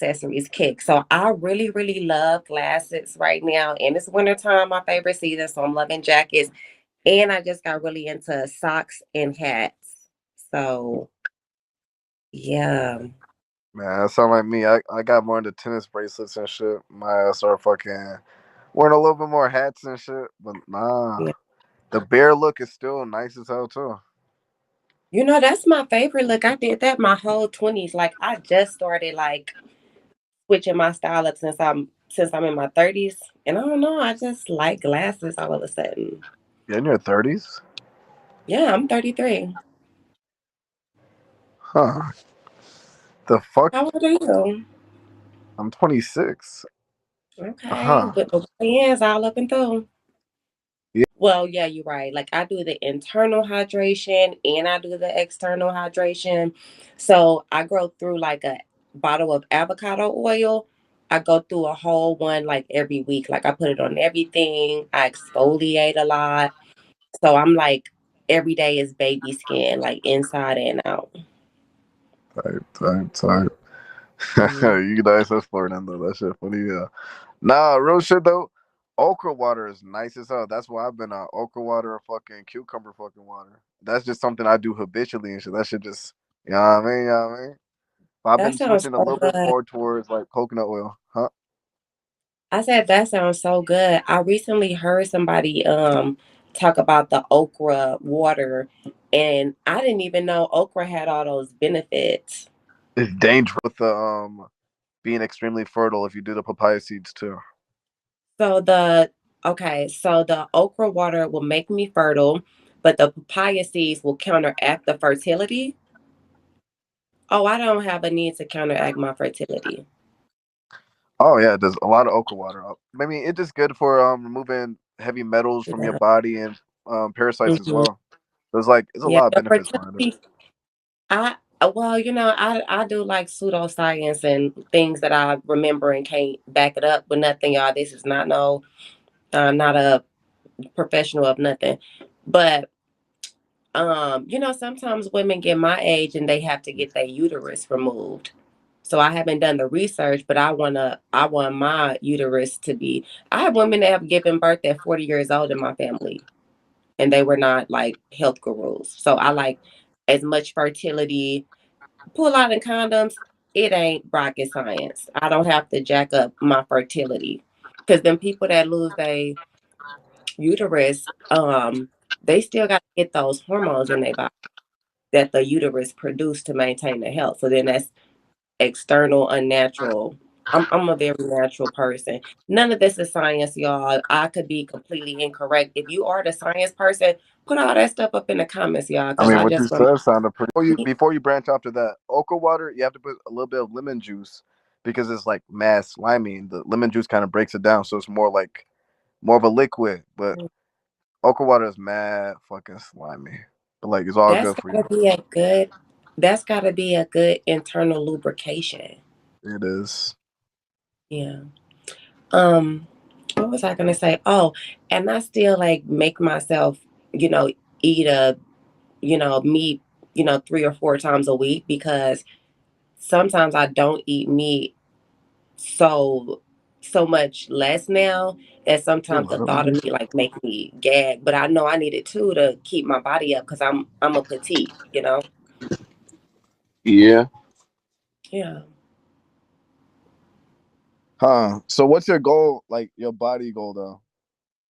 accessories kick. So I really, really love glasses right now. And it's wintertime, my favorite season. So I'm loving jackets. And I just got really into socks and hats. So yeah. Man, that sound like me. I got more into tennis bracelets and shit. My ass are fucking wearing a little bit more hats and shit. But nah, Yeah. the bear look is still nice as hell too. That's my favorite look. I did that my whole 20s. Like I just started like switching my style up since I'm in my 30s. And I don't know, I just like glasses all of a sudden. Yeah, in your 30s? Yeah, I'm 33. Huh. The fuck? How old are you? I'm 26. Okay, Huh. with the hands all up and through. Yeah. Well, yeah, you're right. Like I do the internal hydration and I do the external hydration. So I go through like a bottle of avocado oil. I go through a whole one like every week. Like I put it on everything. I exfoliate a lot. So I'm like every day is baby skin, like inside and out. Type. Mm. You guys are flirting though. That shit funny. Yeah. Nah, real shit though. Okra water is nice as hell. That's why I've been on okra water or fucking cucumber fucking water. That's just something I do habitually and shit. That shit just, you know what I mean? You know what I mean? But I've That been sounds switching a so little bit good. more towards like coconut oil. Huh? I said that sounds so good. I recently heard somebody talk about the okra water and I didn't even know okra had all those benefits. It's dangerous with the being extremely fertile if you do the papaya seeds too. So the okra water will make me fertile, but the papaya seeds will counteract the fertility. Oh, I don't have a need to counteract my fertility. Oh yeah, there's a lot of okra water. I mean, it's just good for removing heavy metals from your Yeah. body and parasites as Mhm. well. There's a Yeah, lot of the benefits behind it. fertility. Well, I do like pseudoscience and things that I remember and can't back it up with nothing, y'all. This is not no, I'm not a professional of nothing, but sometimes women get my age and they have to get their uterus removed. So I haven't done the research, but I want my uterus to be. I have women that have given birth at 40 years old in my family, and they were not like health gurus. So I like as much fertility. Pull out in condoms, it ain't rocket science. I don't have to jack up my fertility. Because then people that lose their uterus, they still got to get those hormones in their body that the uterus produce to maintain their health. So then that's external, unnatural. I'm a very natural person. None of this is science, y'all. I could be completely incorrect. If you are the science person, put all that stuff up in the comments, y'all, I because mean, I what you just want said sounded pretty. to. Before you branch off to that, okra water, you have to put a little bit of lemon juice because it's like mad slimy, and the lemon juice kind of breaks it down, so it's more of a liquid. But okra water is mad fucking slimy, but like it's all That's good for you. gotta be a good that's gotta be a good internal lubrication. It is. Yeah. Um, what was I gonna say? Oh, and I still like make myself, you know, eat meat, 3 or 4 times a week because sometimes I don't eat meat so so much less now that You sometimes the thought of literally. me like make me gag. But I know I need it too to keep my body up because I'm a petite. Yeah. Yeah. Huh. So what's your goal? Like your body goal though?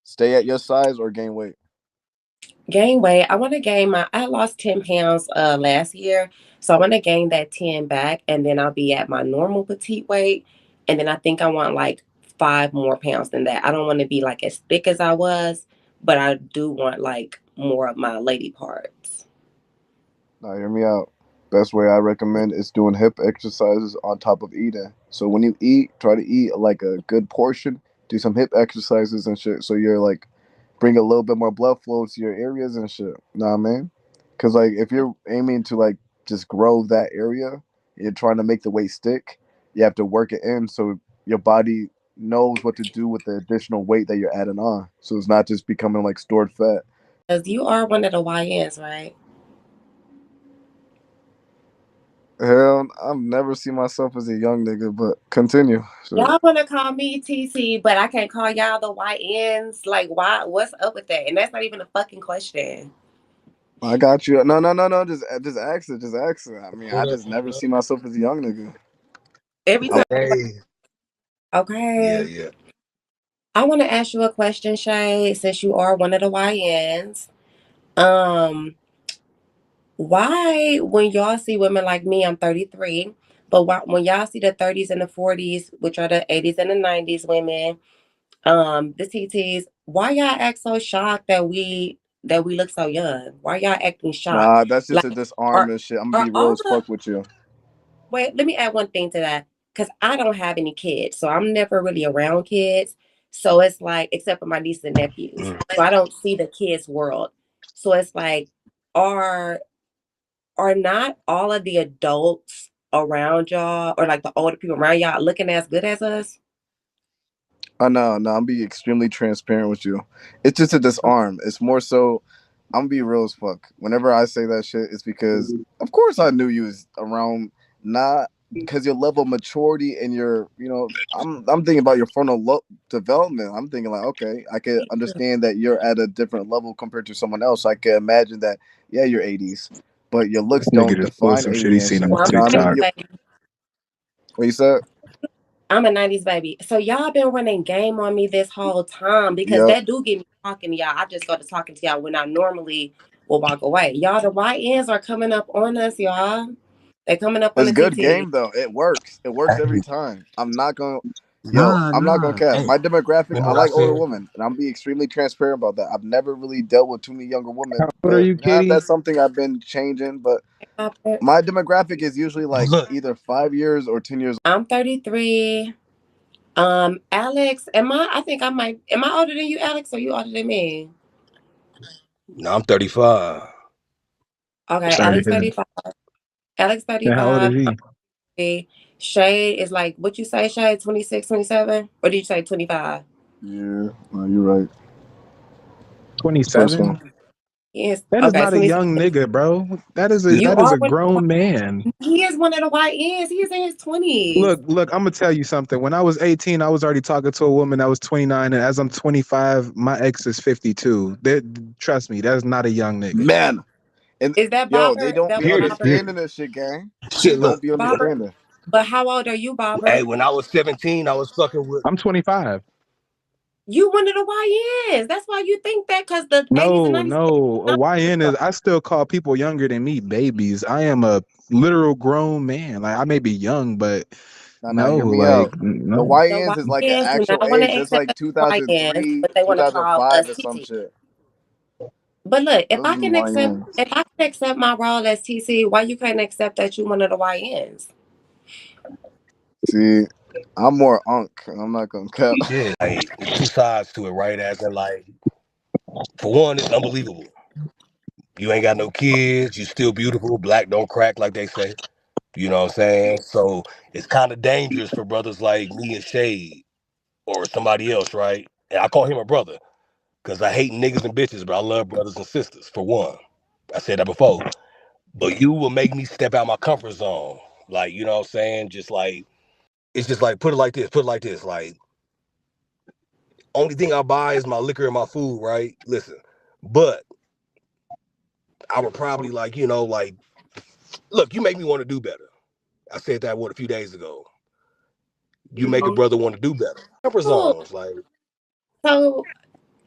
Stay at your size or gain weight? Gain weight. I want to gain I lost 10 pounds last year. So I want to gain that 10 back and then I'll be at my normal petite weight. And then I think I want like 5 more pounds than that. I don't want to be like as thick as I was, but I do want like more of my lady parts. Now hear me out. Best way I recommend is doing hip exercises on top of eating. So when you eat, try to eat like a good portion. Do some hip exercises and shit. So you're like bring a little bit more blood flow to your areas and shit. Know what I mean? Because like if you're aiming to like just grow that area, you're trying to make the weight stick. You have to work it in so your body knows what to do with the additional weight that you're adding on. So it's not just becoming like stored fat. Because you are one of the YNs, right? Hell, I've never seen myself as a young nigga, but continue. Sure. Y'all wanna call me TT, but I can't call y'all the YNs. Like, why? What's up with that? And that's not even a fucking question. I got you. No, no, no, no. Just ask it. Just ask it. I mean, I just never see myself as a young nigga. Every time. Okay. Yeah, Okay. yeah. I want to ask you a question, Shay, since you are one of the YNs. Um, why when y'all see women like me, I'm 33, but when y'all see the 30s and the 40s, which are the 80s and the 90s women, the TTs, why y'all act so shocked that we look so young? Why y'all acting shocked? Nah, that's just Like, a disarm are and shit. I'm gonna are be real all as the fuck with you. wait, let me add one thing to that. Because I don't have any kids. So I'm never really around kids. So it's like, except for my nieces and nephews. Mm. So I don't see the kids' world. So it's like, are are not all of the adults around y'all or like the older people around y'all looking as good as us? Oh no, no, I'm be extremely transparent with you. It's just a disarm. It's more so I'm gonna be real as fuck. Whenever I say that shit, it's because of course I knew you was around, not because your level of maturity and your, I'm thinking about your frontal development. I'm thinking like, okay, I can understand that you're at a different level compared to someone else. I can imagine that, yeah, you're 80s, but your looks Nigga don't just pulled define some shit he seen on alienation. Well, I'm You know what I a mean? 90s TikTok. baby. What you said? I'm a 90s baby. So y'all been running game on me this whole time because Yep. that do get me talking to y'all. I just go to talking to y'all when I normally will walk away. Y'all, the YNs are coming up on us, y'all. They coming up on It's the good TT. game though. It works. It works every Hey, time. Yo, Nah, I'm not gonna nah. cap. hey, My demographic, remember I what I like older said? women, and I'm be extremely transparent about that. I've never really dealt with too many younger How women, old are but you, Kitty? that's something I've been changing. But my demographic is usually But like look, either 5 years or 10 years. I'm 33. Alex, I think am I older than you, Alex, or you older than me? now I'm 35. Okay, Sorry to Alex hear that. 35. Alex Yeah, how old is 35. he? Shay is like, what you say, Shay? 26, 27? Or did you say 25? Yeah, no, you're right. First 27? one. Yes. That is Okay, not a 26. young nigga, bro. That is a Yeah. You that is are a one of the grown man. He is one of the YNs. He is in his 20s. Look, I'm gonna tell you something. When I was 18, I was already talking to a woman that was 29, and as I'm 25, my ex is 52. Trust me, that's not a young nigga. Man, and Is that yo, they Bobber? don't That be was Hear this, Bobber. hear understanding this. this shit, gang. They Shit, don't look. be Bobber. understanding. But how old are you, Hey, Bobber? when I was 17, I was fucking with. I'm 25. You one of the YNs. That's why you think that, because the 80s and No, 90s. no. A YN is I still call people younger than me babies. I am a literal grown man. Like I may be young, but No, no, no, hear me like out. The no. The YNs is like an YNs do actual not want to age. It's accept like us as YNs, 2003, but they want to call 2005 us or some TT. shit. But look, Those be YNs. if I can accept my role as TC, why you can't accept that you one of the YNs? See, I'm more unk. I'm not gonna cap. Yeah, like it's two sides to it, right? As in, like, for one, it's unbelievable. You ain't got no kids. You still beautiful. Black don't crack, like they say. You know what I'm saying? So it's kind of dangerous for brothers like me and Shade or somebody else, right? And I call him a brother because I hate niggas and bitches, but I love brothers and sisters. For one, I said that before. But you will make me step out my comfort zone. Like, you know what I'm saying? Just like, it's just like, put it like this, put it like this. Like, only thing I buy is my liquor and my food, right? Listen, but I would probably like, like, look, you make me want to do better. I said that, what, a few days ago. You make a brother want to do better. Comfort Oh, zones, like, so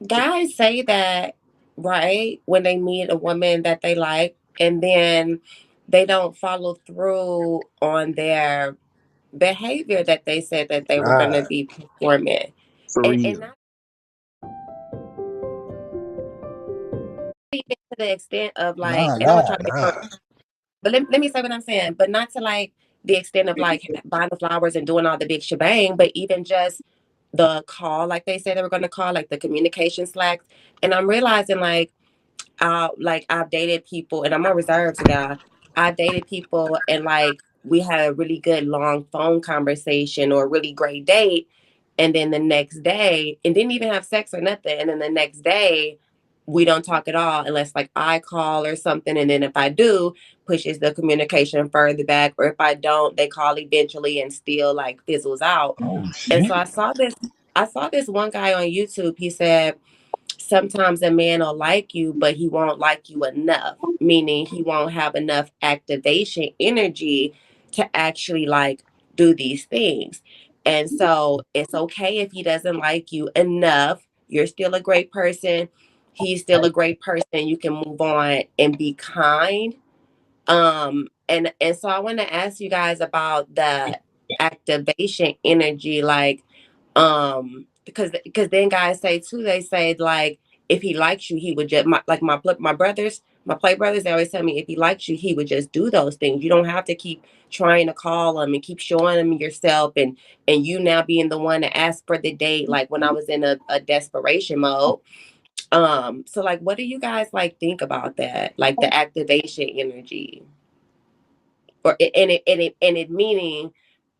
guys say that, right, when they meet a woman that they like, and then they don't follow through on their behavior that they said that they were going to nah, be performing. For And real. not even to the extent of like, nah, and I'm going nah, to try to be, nah. but let me say what I'm saying, but not to like the extent of like buying the flowers and doing all the big shebang, but even just the call, like they said they were going to call, like the communication slacks. And I'm realizing I've dated people, and I'm a reserved guy. I've dated people, and like we had a really good long phone conversation or a really great date, and then the next day, and didn't even have sex or nothing, and then the next day we don't talk at all unless like I call or something. And then if I do, pushes the communication further back. Or if I don't, they call eventually and still like fizzles out. Oh And shit. so I saw this one guy on YouTube. He said, sometimes a man will like you, but he won't like you enough, meaning he won't have enough activation energy to actually like do these things. And so it's okay if he doesn't like you enough. You're still a great person. He's still a great person. You can move on and be kind. And so I want to ask you guys about the activation energy, like, because then guys say too, they say like, if he likes you, he would just my brothers, my play brothers, they always tell me if he likes you, he would just do those things. You don't have to keep trying to call him and keep showing him yourself, and you now being the one to ask for the date, like when I was in a desperation mode. So like, what do you guys like think about that, like the activation energy? Or and it meaning,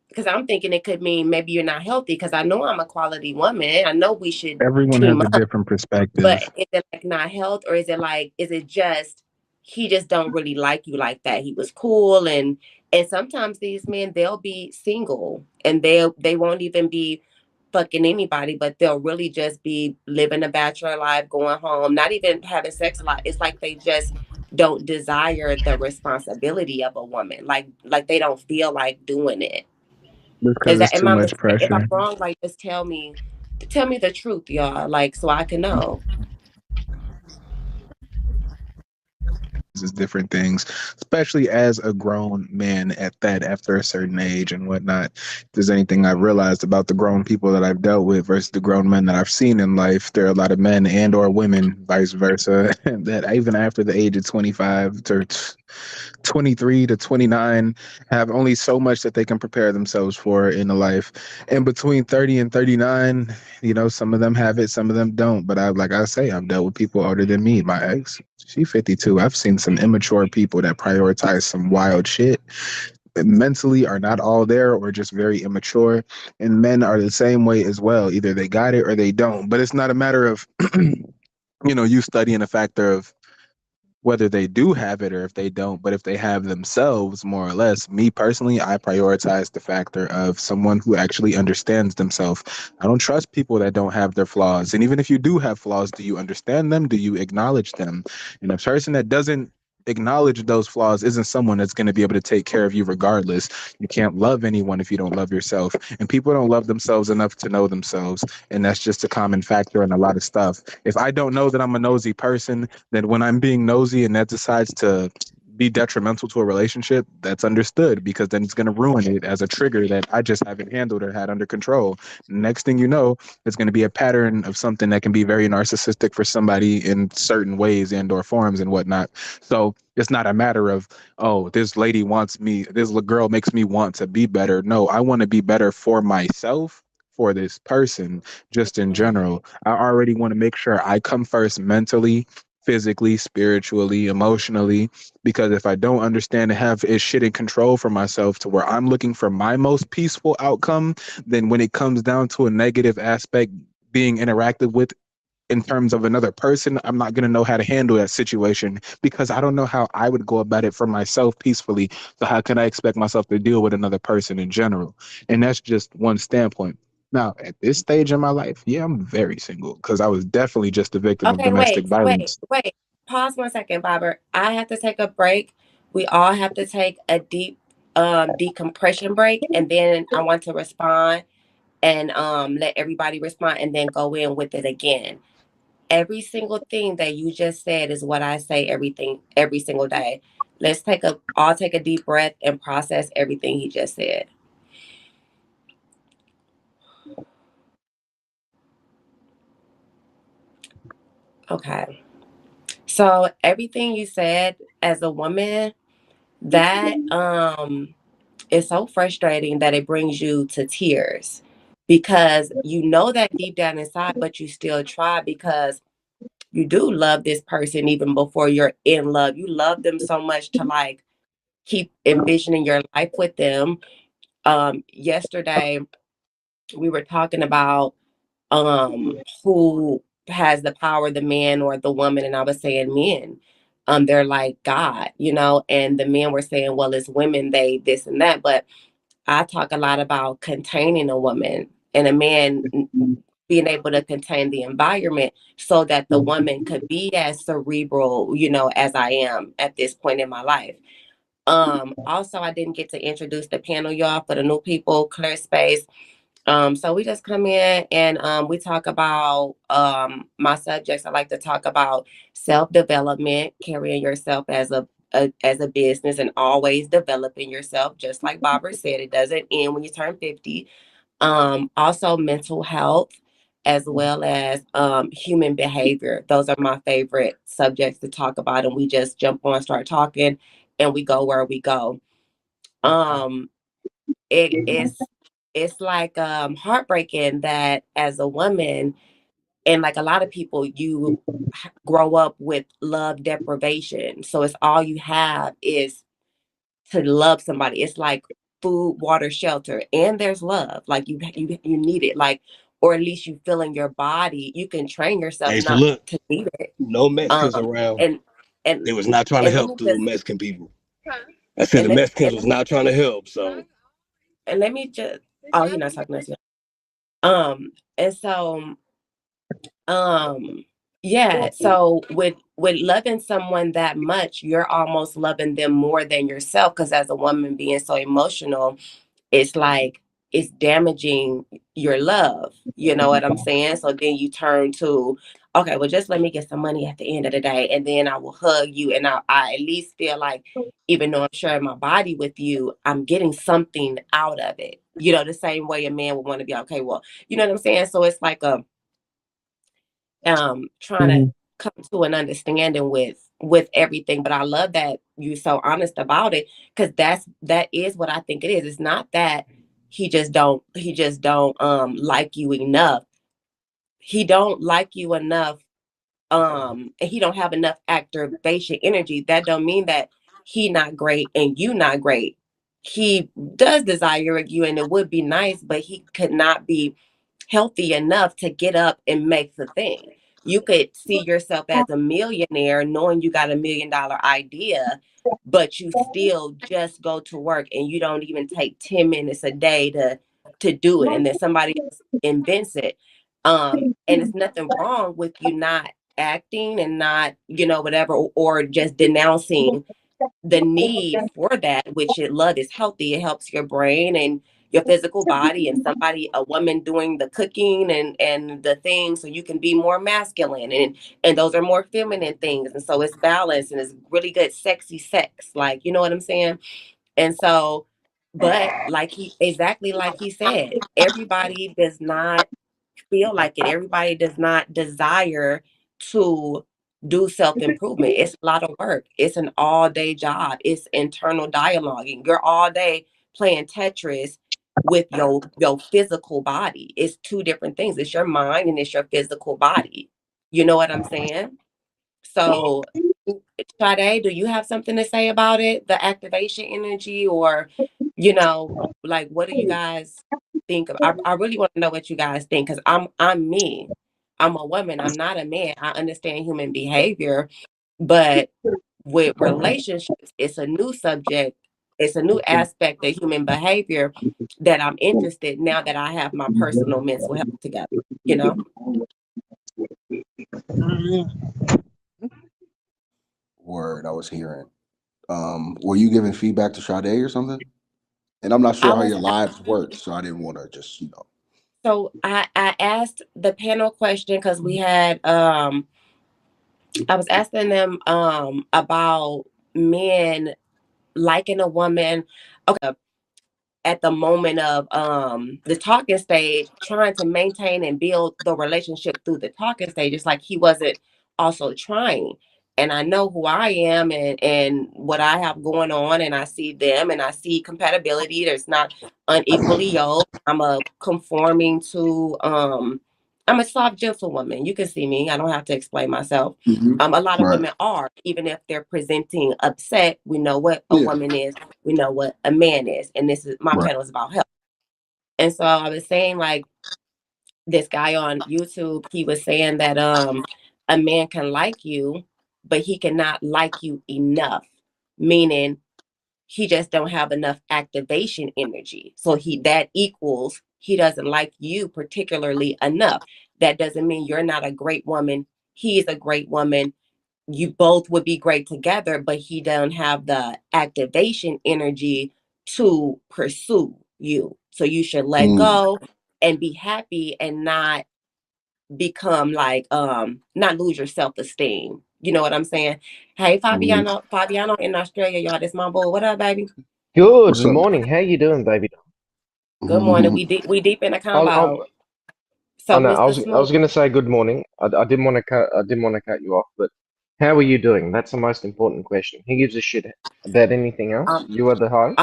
because I'm thinking it could mean maybe you're not healthy, because I know I'm a quality woman. I know we should Everyone has team a up, different but perspective. is it like not health, or is it just he just don't really like you like that? He was cool, and sometimes these men, they'll be single and they won't even be fucking anybody, but they'll really just be living a bachelor life, going home, not even having sex a lot. It's like they just don't desire the responsibility of a woman. Like they don't feel like doing it. Just Is because it's that, am too I much mistaken? If I'm pressure. wrong, like just tell me the truth, y'all, like so I can know. Is different things, especially as a grown man at that, after a certain age and whatnot. If there's anything I've realized about the grown people that I've dealt with versus the grown men that I've seen in life, there are a lot of men and or women, vice versa, that even after the age of 25 to 23 to 29 have only so much that they can prepare themselves for in a life. And between 30 and 39, some of them have it, some of them don't. But like I say, I've dealt with people older than me. My ex, she 52. I've seen some immature people that prioritize some wild shit, mentally are not all there or just very immature. And men are the same way as well. Either they got it or they don't. But it's not a matter of you studying a factor of whether they do have it or if they don't. But if they have themselves, more or less, me personally, I prioritize the factor of someone who actually understands themselves. I don't trust people that don't have their flaws. And even if you do have flaws, do you understand them? Do you acknowledge them? And a person that doesn't acknowledge those flaws isn't someone that's going to be able to take care of you regardless. You can't love anyone if you don't love yourself. And people don't love themselves enough to know themselves. And that's just a common factor in a lot of stuff. If I don't know that I'm a nosy person, then when I'm being nosy and that decides to be detrimental to a relationship, that's understood, because then it's going to ruin it as a trigger that I just haven't handled or had under control. Next thing you know, it's going to be a pattern of something that can be very narcissistic for somebody in certain ways and or forms and whatnot. So it's not a matter of, oh, this lady wants me, this girl makes me want to be better. No, I want to be better for myself, for this person, just in general. I already want to make sure I come first mentally, physically, spiritually, emotionally, because if I don't understand and have is shit in control for myself to where I'm looking for my most peaceful outcome, then when it comes down to a negative aspect being interacted with in terms of another person, I'm not going to know how to handle that situation because I don't know how I would go about it for myself peacefully. So how can I expect myself to deal with another person in general? And that's just one standpoint. Now, at this stage in my life, yeah, I'm very single because I was definitely just a victim of Okay, domestic violence. wait. Pause 1 second, Bobber. I have to take a break. We all have to take a deep decompression break, and then I want to respond and let everybody respond and then go in with it again. Every single thing that you just said is what I say every single day. Let's all take a deep breath and process everything he just said. Okay. So everything you said as a woman, that is so frustrating that it brings you to tears, because you know that deep down inside, but you still try because you do love this person even before you're in love. You love them so much to like keep envisioning your life with them. Yesterday we were talking about who has the power, the man or the woman? And I was saying men. They're like God, you know, and the men were saying, well, it's women, they this and that. But I talk a lot about containing a woman and a man being able to contain the environment so that the woman could be as cerebral, you know, as I am at this point in my life. Also, I didn't get to introduce the panel, y'all, for the new people, clear space. So we just come in and we talk about my subjects. I like to talk about self-development, carrying yourself as a business and always developing yourself. Just like Barbara said, it doesn't end when you turn 50. Also mental health as well as human behavior. Those are my favorite subjects to talk about, and we just jump on, start talking, and we go where we go. Um it's like heartbreaking that as a woman, and like a lot of people, you grow up with love deprivation, so it's all you have is to love somebody. It's like food, water, shelter, and there's love. Like you need it, like, or at least you feel in your body. You can train yourself Hey, so not look, to need it. no Um, Mexicans around. and and They was not trying to and let help me the just Mexican people. I said the Mexicans was not trying to help. So and let me just. Oh, he's not talking to us yet. And so Um, yeah, so with loving someone that much, you're almost loving them more than yourself because as a woman being so emotional, it's like it's damaging your love. You know what I'm saying? So then you turn to, okay, well, just let me get some money at the end of the day, and then I will hug you, and I at least feel like even though I'm sharing my body with you, I'm getting something out of it. You know, the same way a man would want to be okay, well, you know what I'm saying? So it's like a trying to Mhm. come to an understanding with everything. But I love that you're so honest about it, because that is what I think it is. It's not that he just don't like you enough. He don't like you enough, and he don't have enough activation energy. That don't mean that he not great and you not great. He does desire you and it would be nice, but he could not be healthy enough to get up and make the thing. You could see yourself as a millionaire knowing you got $1 million idea, but you still just go to work and you don't even take 10 minutes a day to do it. And then somebody else invents it. And it's nothing wrong with you not acting and not, you know, whatever, or just denouncing the need for that, which love is healthy. It helps your brain and your physical body, and somebody, a woman doing the cooking and the things so you can be more masculine, and those are more feminine things. And so it's balanced and it's really good, sexy sex. Like, you know what I'm saying? And so, but like exactly like he said, everybody does not feel like it. Everybody does not desire to do self-improvement. It's a lot of work. It's an all-day job. It's internal dialoguing. You're all day playing Tetris with your physical body. It's two different things. It's your mind and it's your physical body. You know what I'm saying? So, Sade, do you have something to say about it? The activation energy, or, you know, like what do you guys think of? I really want to know what you guys think, because I'm me. I'm a woman. I'm not a man. I understand human behavior, but with relationships, it's a new subject. It's a new aspect of human behavior that I'm interested now that I have my personal mental health together, you know? Word I was hearing. Were you giving feedback to Sade or something? And I'm not I sure how was your lives work, so I didn't want to just, you know. So I asked the panel question because we had I was asking them about men liking a woman. Okay, at the moment of the talking stage, trying to maintain and build the relationship through the talking stage. It's like he wasn't also trying. And I know who I am and what I have going on, and I see them and I see compatibility. There's not unequally yoked. I'm a conforming to I'm a soft, gentle woman. You can see me. I don't have to explain myself. A lot of Right. women are, even if they're presenting upset, we know what a Yeah. woman is, we know what a man is. And this is my Right. panel is about health. And so I was saying, like, this guy on YouTube, he was saying that a man can like you, but he cannot like you enough, meaning he just don't have enough activation energy. So that equals he doesn't like you particularly enough. That doesn't mean you're not a great woman. He's a great woman. You both would be great together, but he don't have the activation energy to pursue you. So you should let go and be happy and not become like not lose your self-esteem. You know what I'm saying? Hey, Fabiano in Australia, y'all. This my boy. What up, baby? Good What's up? morning. How you doing, baby? Good morning. We deep in the I, combo. I So, know. Mr. I Smooth, was going to say good morning. I didn't want to cut. I didn't want to cut you off. But how are you doing? That's the most important question. Who gives a shit about anything else? um, You are the host.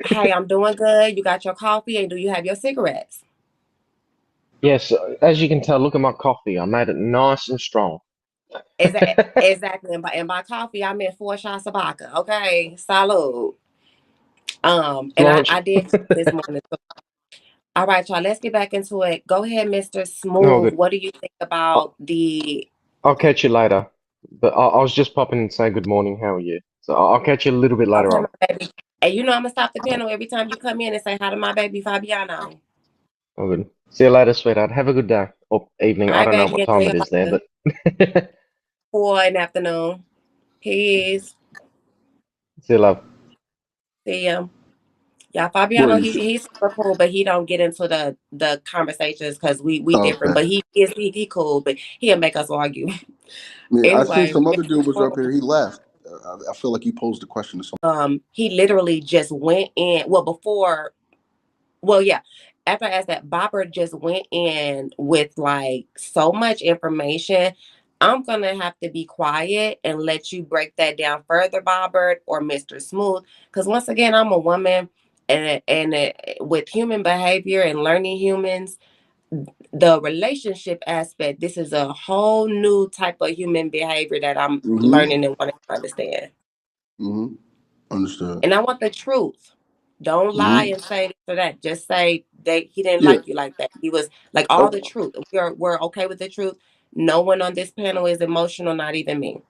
hey, I'm doing good. You got your coffee, and do you have your cigarettes? Yes. As you can tell, look at my coffee. I made it nice and strong. Exactly. And by coffee, I meant 4 shots of vodka. Okay, salud. And I, Florence. I did this morning. So, all right, y'all. Let's get back into it. Go ahead, Mr. No, Smooth. good. What do you think about the? I'll catch you later. But I was just popping and say good morning. How are you? So I'll catch you a little bit later Okay, on. my baby. And you know I'm gonna stop the panel every time you come in and say hi to my baby Fabiano. Oh, good. See you later, sweetheart. Have a good day or evening. All I right, don't know baby. what Enjoy time your it is there, vodka. but 4 in the afternoon. Peace. see you, love. See ya. Yeah, Fabiano, Wait, he's super cool, but he don't get into the conversations because we different. okay. But he cool, but he'll make us argue. Yeah, I seen Anyway, some other dude Mr. was up Smooth, here. He left. I feel like you posed the question to someone. he literally just went in. Well, yeah. After I asked that, Bopper just went in with like so much information. I'm gonna have to be quiet and let you break that down further, Bobbert or Mr. Smooth. Because once again, I'm a woman, and with human behavior and learning humans, the relationship aspect. This is a whole new type of human behavior that I'm Mm-hmm. learning and wanting to understand. Mm-hmm. Understood. And I want the truth. Don't lie Mm-hmm. and say this or that. Just say that he didn't Yeah. like you like that. He was like all the Okay. truth. We're okay with the truth. No one on this panel is emotional, not even me.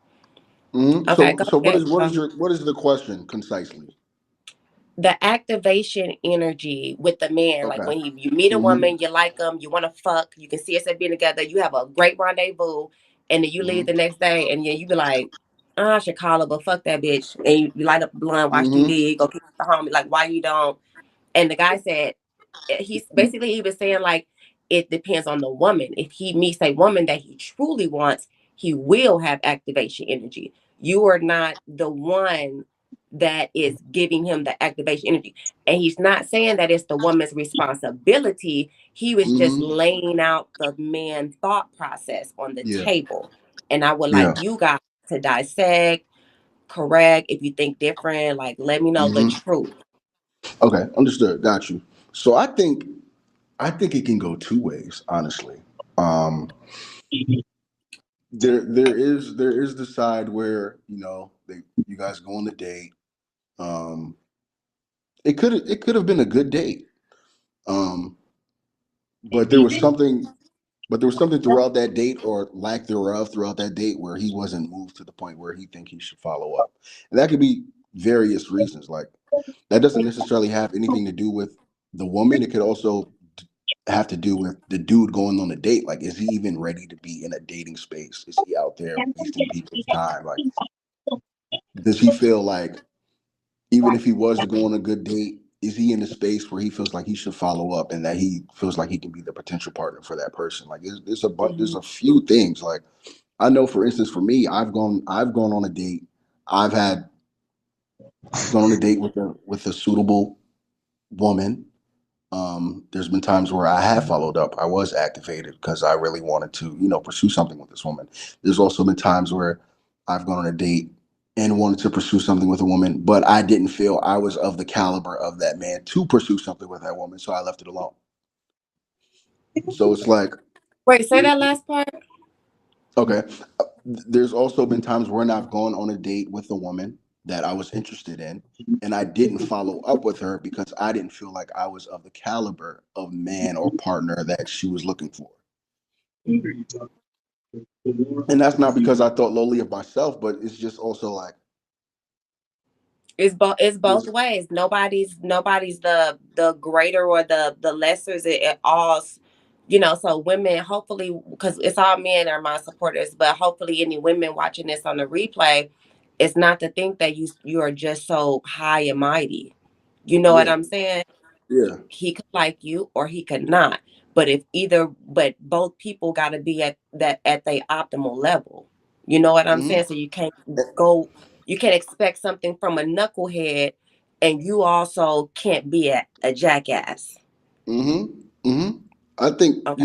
Mm-hmm. Okay, So go so what ahead. is what is your what is the question concisely? The activation energy with the man, like Okay. when you meet a Mm-hmm. woman, you like them, you want to fuck, you can see us being together, you have a great rendezvous, and then you leave Mm-hmm. the next day, and you be like, "Oh, I should call her, but fuck that bitch," and you light up a blunt, watch Mm-hmm. TV, go kick the homie, like why you don't? And the guy said, he's basically he was saying like it depends on the woman. If he meets a woman that he truly wants, he will have activation energy. You are not the one that is giving him the activation energy. And he's not saying that it's the woman's responsibility. He was just Mm-hmm. laying out the man thought process on the Yeah. table. And I would like Yeah. you guys to dissect, correct. If you think different, like let me know the Mm-hmm. truth. Okay. Understood. Got you. So I think it can go two ways, honestly. Um, there is the side where you guys go on the date. Um, it could have been a good date. Um, but there was something throughout that date or lack thereof throughout that date where he wasn't moved to the point where he think he should follow up. And that could be various reasons. Like that doesn't necessarily have anything to do with the woman. It could also have to do with the dude going on a date. Like, is he even ready to be in a dating space? Is he out there wasting people's time? Like, does he feel like even if he was to go on a good date, is he in a space where he feels like he should follow up and that he feels like he can be the potential partner for that person? Like, there's Mhm. a few things. Like, I know, for instance, for me, I've gone on a date. I've had I've gone on a date with a suitable woman. There's been times where I have followed up. I was activated because I really wanted to, pursue something with this woman. There's also been times where I've gone on a date and wanted to pursue something with a woman, but I didn't feel I was of the caliber of that man to pursue something with that woman, so I left it alone. So it's like, Wait, say that last part. okay, there's also been times when I've gone on a date with a woman, that I was interested in, and I didn't follow up with her because I didn't feel like I was of the caliber of man or partner that she was looking for. And that's not because I thought lowly of myself, but it's just also like It's both ways. Nobody's the greater or the lessers. It all, so women, hopefully, because it's all men are my supporters, but hopefully any women watching this on the replay, it's not to think that you are just so high and mighty. You know what yeah, I'm saying? yeah, He could like you or he could not. But both people got to be at their optimal level. You know what I'm hmm saying? So you can't expect something from a knucklehead, and you also can't be a jackass. hmm hmm I think Okay.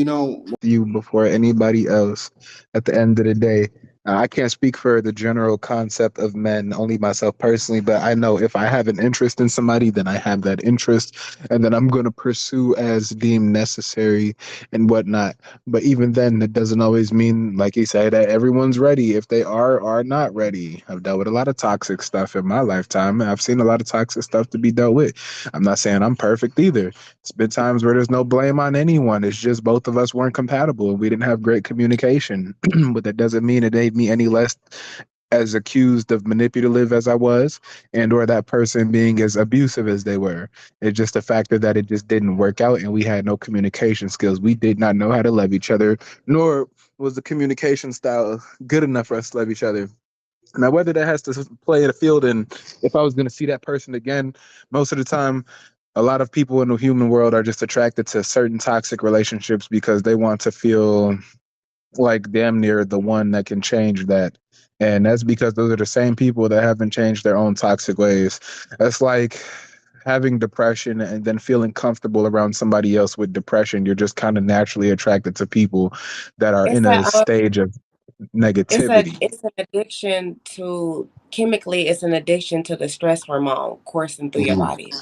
You before anybody else. At the end of the day, I can't speak for the general concept of men, only myself personally, but I know if I have an interest in somebody, then I have that interest, and then I'm going to pursue as deemed necessary and whatnot. But even then, it doesn't always mean, like you said, that everyone's ready. If they are not ready. I've dealt with a lot of toxic stuff in my lifetime, and I've seen a lot of toxic stuff to be dealt with. I'm not saying I'm perfect either. It's been times where there's no blame on anyone. It's just both of us weren't compatible and we didn't have great communication. But that doesn't mean it made me any less as accused of manipulative as I was, and or that person being as abusive as they were. It's just a factor that it just didn't work out and we had no communication skills. We did not know how to love each other, nor was the communication style good enough for us to love each other. Now, whether that has to play in a field, and if I was going to see that person again, most of the time, a lot of people in the human world are just attracted to certain toxic relationships because they want to feel like damn near the one that can change that. And that's because those are the same people that haven't changed their own toxic ways. That's like having depression and then feeling comfortable around somebody else with depression. You're just kind of naturally attracted to people that are It's in a a stage of negativity. it's an addiction to chemically. It's an addiction to the stress hormone coursing through your hmm body.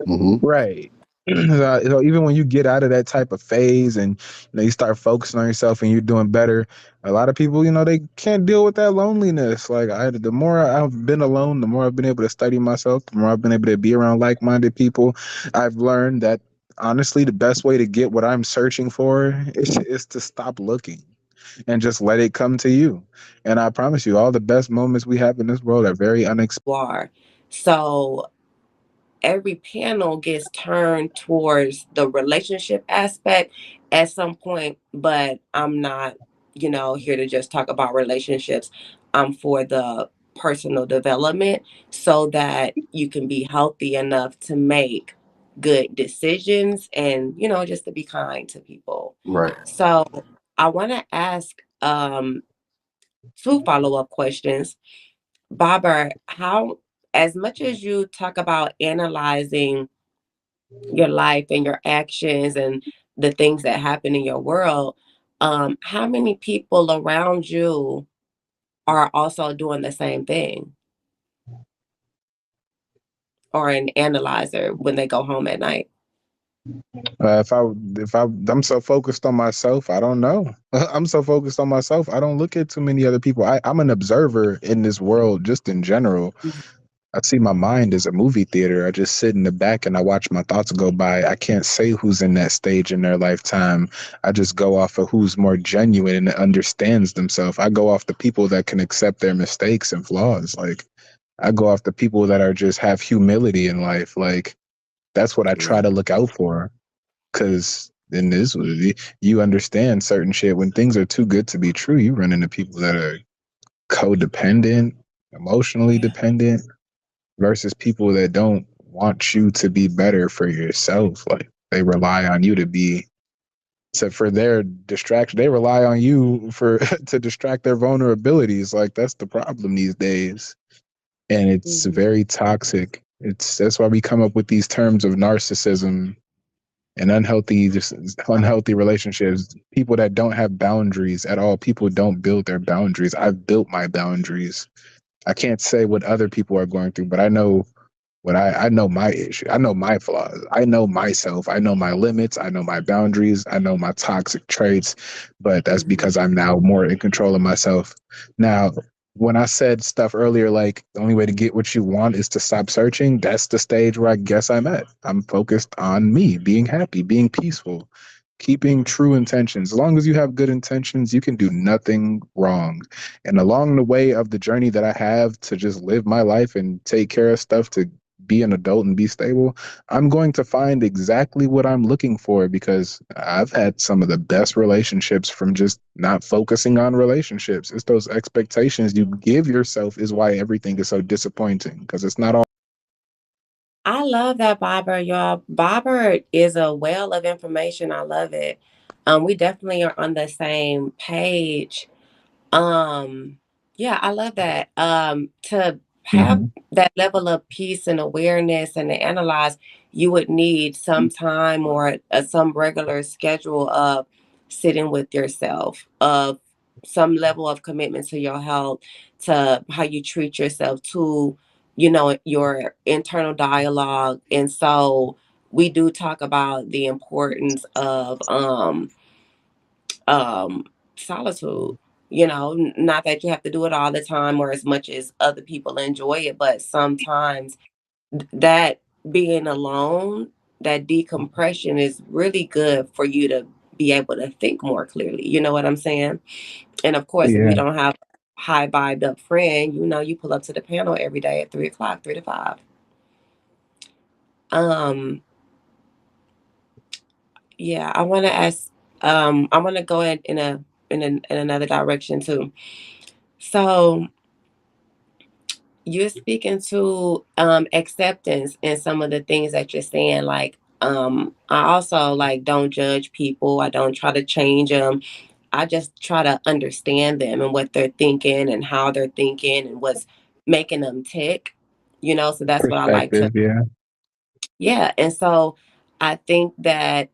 hmm Right. So even when you get out of that type of phase and you start focusing on yourself and you're doing better, a lot of people, they can't deal with that loneliness. Like the more I've been alone, the more I've been able to study myself, the more I've been able to be around like-minded people. I've learned that honestly, the best way to get what I'm searching for is to stop looking and just let it come to you. And I promise you, all the best moments we have in this world are very unexpected. You are. So every panel gets turned towards the relationship aspect at some point, but I'm not, here to just talk about relationships. I'm for the personal development so that you can be healthy enough to make good decisions and, just to be kind to people. right. So I want to ask two follow-up questions. Bobber, how, as much as you talk about analyzing your life and your actions and the things that happen in your world, how many people around you are also doing the same thing or an analyzer when they go home at night? I'm so focused on myself, I don't know. I'm so focused on myself, I don't look at too many other people. I'm an observer in this world, just in general. I see my mind as a movie theater. I just sit in the back and I watch my thoughts go by. I can't say who's in that stage in their lifetime. I just go off of who's more genuine and understands themselves. I go off the people that can accept their mistakes and flaws. Like I go off the people that are just have humility in life. Like that's what I try Yeah. to look out for. Cause in this, you understand certain shit. When things are too good to be true, you run into people that are codependent, emotionally Yeah. dependent, versus people that don't want you to be better for yourself. Like they rely on you to be for their distraction. They rely on you for to distract their vulnerabilities. Like that's the problem these days. And it's Mhm. very toxic. That's why we come up with these terms of narcissism and unhealthy relationships. People that don't have boundaries at all. People don't build their boundaries. I've built my boundaries. I can't say what other people are going through, but I know what I know my issue. I know my flaws. I know myself. I know my limits. I know my boundaries. I know my toxic traits. But that's Mhm. because I'm now more in control of myself. Now, when I said stuff earlier, like the only way to get what you want is to stop searching, that's the stage where I guess I'm at. I'm focused on me, being happy, being peaceful, keeping true intentions. As long as you have good intentions, you can do nothing wrong. And along the way of the journey that I have to just live my life and take care of stuff to be an adult and be stable, I'm going to find exactly what I'm looking for because I've had some of the best relationships from just not focusing on relationships. It's those expectations you give yourself is why everything is so disappointing because it's not all. I love that, Bobber, y'all. Bobber is a well of information. I love it. We definitely are on the same page. Um, yeah, I love that. To have Mhm. that level of peace and awareness and to analyze, you would need some time or some regular schedule of sitting with yourself, of some level of commitment to your health, to how you treat yourself, to, your internal dialogue. And so we do talk about the importance of um solitude. Not that you have to do it all the time or as much as other people enjoy it, but sometimes that being alone, that decompression is really good for you to be able to think more clearly. You know what I'm saying? And of course, if you Yeah. don't have a high vibed up friend, you pull up to the panel every day at 3 o'clock, 3 to 5. um yeah, I want to ask, I want to go in another direction too. So you're speaking to acceptance and some of the things that you're saying. Like, I also like don't judge people. I don't try to change them. I just try to understand them and what they're thinking and how they're thinking and what's making them tick. So that's what I like to. Perspective. Yeah. Yeah, and so I think that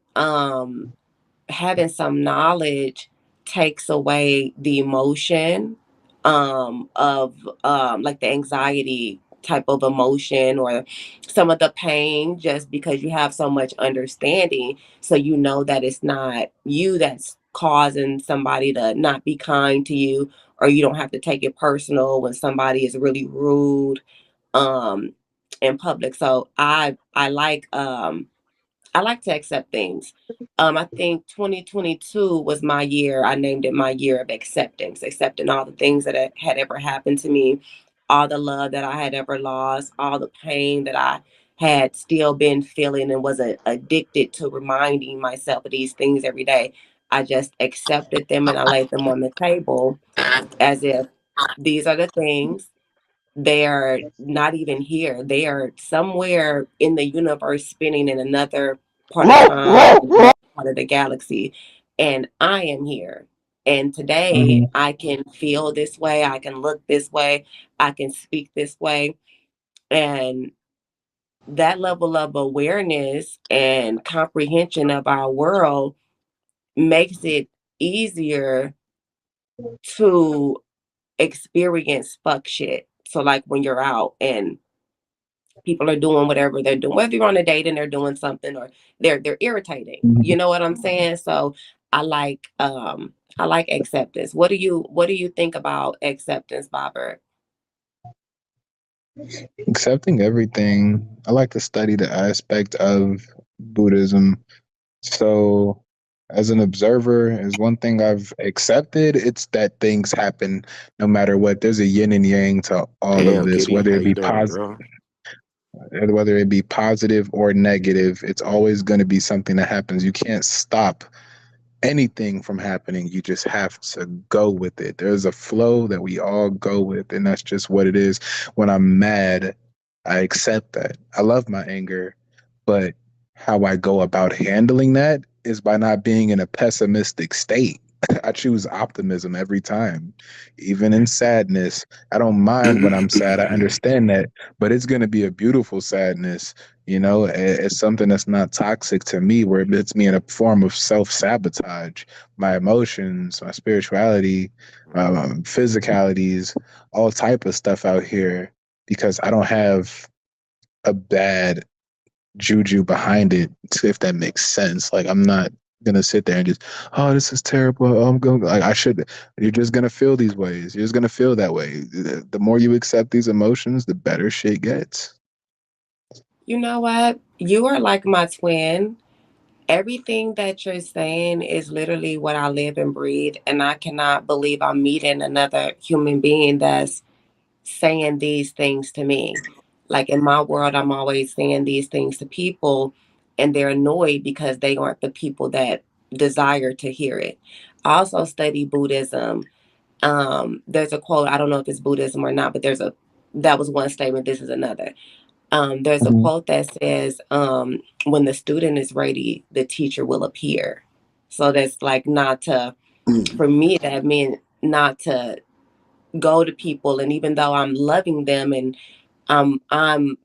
having some knowledge takes away the emotion of like the anxiety type of emotion or some of the pain, just because you have so much understanding, so you know that it's not you that's causing somebody to not be kind to you, or you don't have to take it personal when somebody is really rude um in public. So I like to accept things. I think 2022 was my year. I named it my year of acceptance, accepting all the things that had ever happened to me, all the love that I had ever lost, all the pain that I had still been feeling and was addicted to reminding myself of these things every day. I just accepted them and I laid them on the table as if these are the things. They are not even here. They are somewhere in the universe, spinning in another part of time, in another part of the galaxy. And I am here. And today Mhm. I can feel this way. I can look this way. I can speak this way. And that level of awareness and comprehension of our world makes it easier to experience fuck shit. So, like when you're out and people are doing whatever they're doing, whether you're on a date and they're doing something or they're irritating. You Mhm. know what I'm saying? So I like acceptance. What do you think about acceptance, Bobber? Accepting everything. I like to study the aspect of Buddhism. So, as an observer, is one thing I've accepted. It's that things happen no matter what. There's a yin and yang to all of Damn, this, Kitty, how you doing, girl? whether it be positive or negative. It's always going to be something that happens. You can't stop anything from happening. You just have to go with it. There's a flow that we all go with, and that's just what it is. When I'm mad, I accept that. I love my anger, but how I go about handling that is by not being in a pessimistic state. I choose optimism every time, even in sadness. I don't mind when I'm sad. I understand that, but it's going to be a beautiful sadness. It's something that's not toxic to me, where it puts me in a form of self sabotage. My emotions, my spirituality, physicalities, all type of stuff out here, because I don't have a bad juju behind it, if that makes sense. Like, I'm not gonna sit there and just, oh, this is terrible. Oh, I'm going. Like, I should. You're just gonna feel these ways. You're just gonna feel that way. The more you accept these emotions, the better shit gets. You know what? You are like my twin. Everything that you're saying is literally what I live and breathe. And I cannot believe I'm meeting another human being that's saying these things to me. Like in my world, I'm always saying these things to people, and they're annoyed because they aren't the people that desire to hear it. I also study Buddhism. There's a quote, I don't know if it's Buddhism or not, but that was one statement. This is another. There's a Mhm. quote that says, when the student is ready, the teacher will appear. So that's like not to, Mm. for me, that meant not to go to people. And even though I'm loving them and um, I'm,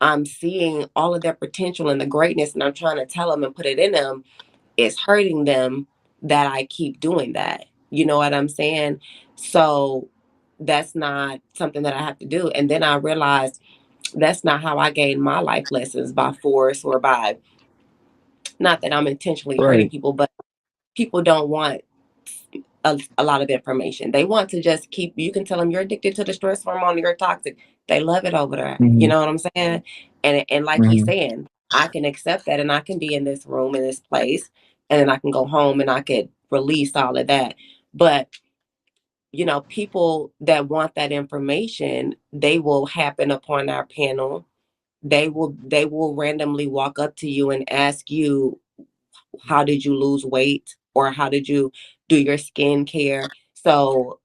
I'm seeing all of their potential and the greatness and I'm trying to tell them and put it in them, it's hurting them that I keep doing that. You know what I'm saying? So that's not something that I have to do. And then I realized that's not how I gain my life lessons, by force or by, not that I'm intentionally hurting Right. people, but people don't want a lot of information. They want to just keep, you can tell them you're addicted to the stress hormone, you're toxic. They love it over there. You Hmm. know what I'm saying? And like he's Hmm. saying, I can accept that and I can be in this room, in this place, and then I can go home and I could release all of that. But people that want that information, they will happen upon our panel. They will randomly walk up to you and ask you, how did you lose weight, or how did you do your skincare? So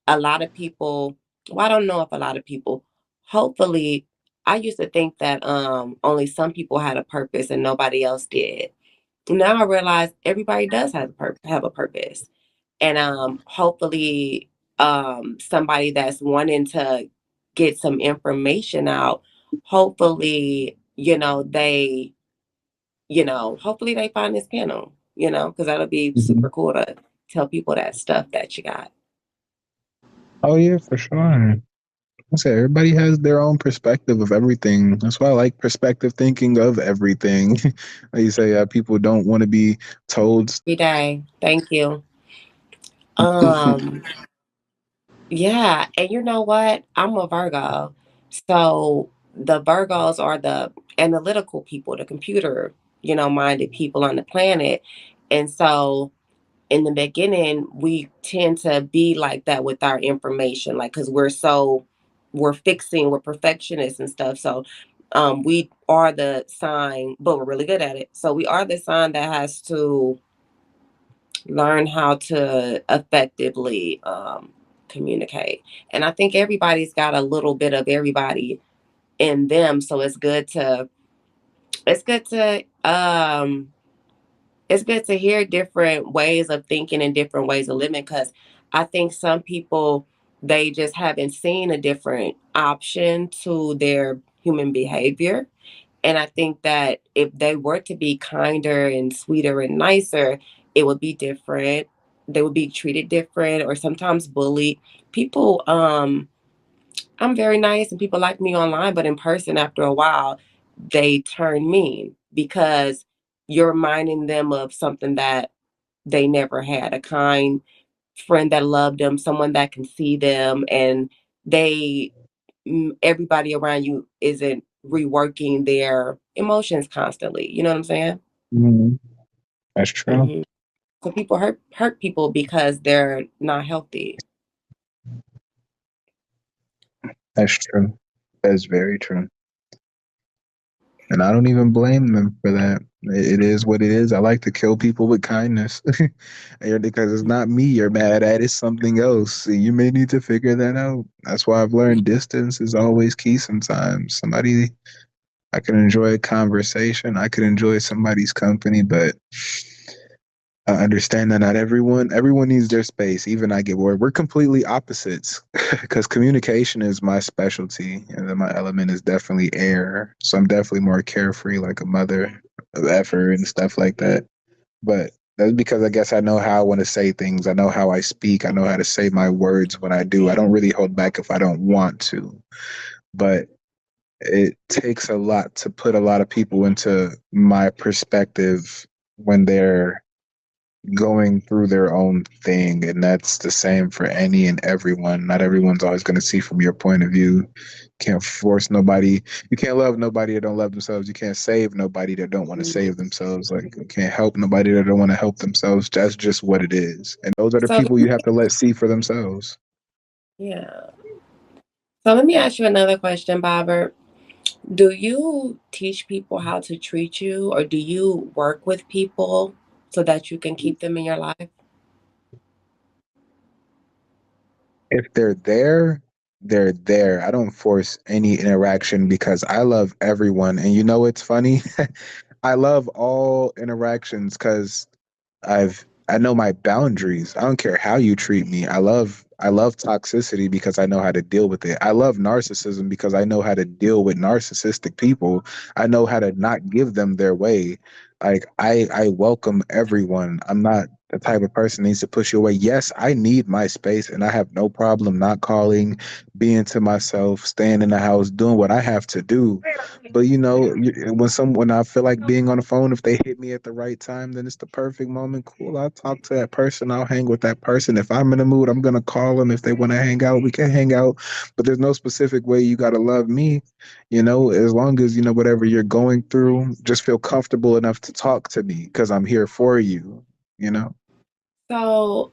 a lot of people, well, I don't know if a lot of people, hopefully, I used to think that only some people had a purpose and nobody else did. Now I realize everybody does have a purpose. And hopefully somebody that's wanting to get some information out, hopefully, hopefully they find this panel, because that'll be Hmm. super cool to tell people that stuff that you got. Oh yeah, for sure. I say everybody has their own perspective of everything. That's why I like perspective thinking of everything. Like you say, people don't want to be told. Every day. Thank you. Um, yeah, and you know what? I'm a Virgo. So the Virgos are the analytical people, the computer, minded people on the planet. And so in the beginning, we tend to be like that with our information, like, because we're perfectionists and stuff. So we are the sign, but we're really good at it. So we are the sign that has to learn how to effectively communicate. And I think everybody's got a little bit of everybody in them. So it's good to it's good to hear different ways of thinking and different ways of living, because I think some people, they just haven't seen a different option to their human behavior. And I think that if they were to be kinder and sweeter and nicer, it would be different. They would be treated different or sometimes bullied. People, I'm very nice and people like me online, but in person, after a while, they turn mean because you're reminding them of something that they never had, a kind friend that loved them, someone that can see them, and they, everybody around you isn't reworking their emotions constantly. You know what I'm saying? Mhm. That's true. hmm So people hurt people because they're not healthy. That's true. That's very true. And I don't even blame them for that. It is what it is. I like to kill people with kindness. Because it's not me you're mad at, it's something else. You may need to figure that out. That's why I've learned distance is always key sometimes. Somebody, I can enjoy a conversation, I could enjoy somebody's company, but I understand that not everyone needs their space. Even I get bored. We're completely opposites because communication is my specialty, and then my element is definitely air. So I'm definitely more carefree, like a mother of effort and stuff like that. But that's because I guess I know how I want to say things. I know how I speak. I know how to say my words when I do. I don't really hold back if I don't want to. But it takes a lot to put a lot of people into my perspective when they're going through their own thing, and that's the same for any and everyone. Not everyone's always going to see from your point of view. Can't force nobody. You can't love nobody that don't love themselves. You can't save nobody that don't want to save themselves. Like, you can't help nobody that don't want to help themselves. That's just what it is, and those are the So people you have to let see for themselves. yeah. So let me ask you another question, Bobbert. Do you teach people how to treat you, or do you work with people so that you can keep them in your life? If they're there, they're there. I don't force any interaction because I love everyone. And you know it's funny? I love all interactions because I know my boundaries. I don't care how you treat me. I love toxicity because I know how to deal with it. I love narcissism because I know how to deal with narcissistic people. I know how to not give them their way. Like, I welcome everyone. I'm not the type of person that needs to push you away. Yes, I need my space and I have no problem not calling, being to myself, staying in the house, doing what I have to do. But when I feel like being on the phone, if they hit me at the right time, then it's the perfect moment. Cool, I'll talk to that person. I'll hang with that person. If I'm in the mood, I'm gonna call them. If they want to hang out, we can hang out. But there's no specific way you gotta love me. As long as whatever you're going through, just feel comfortable enough to talk to me because I'm here for you. You know. So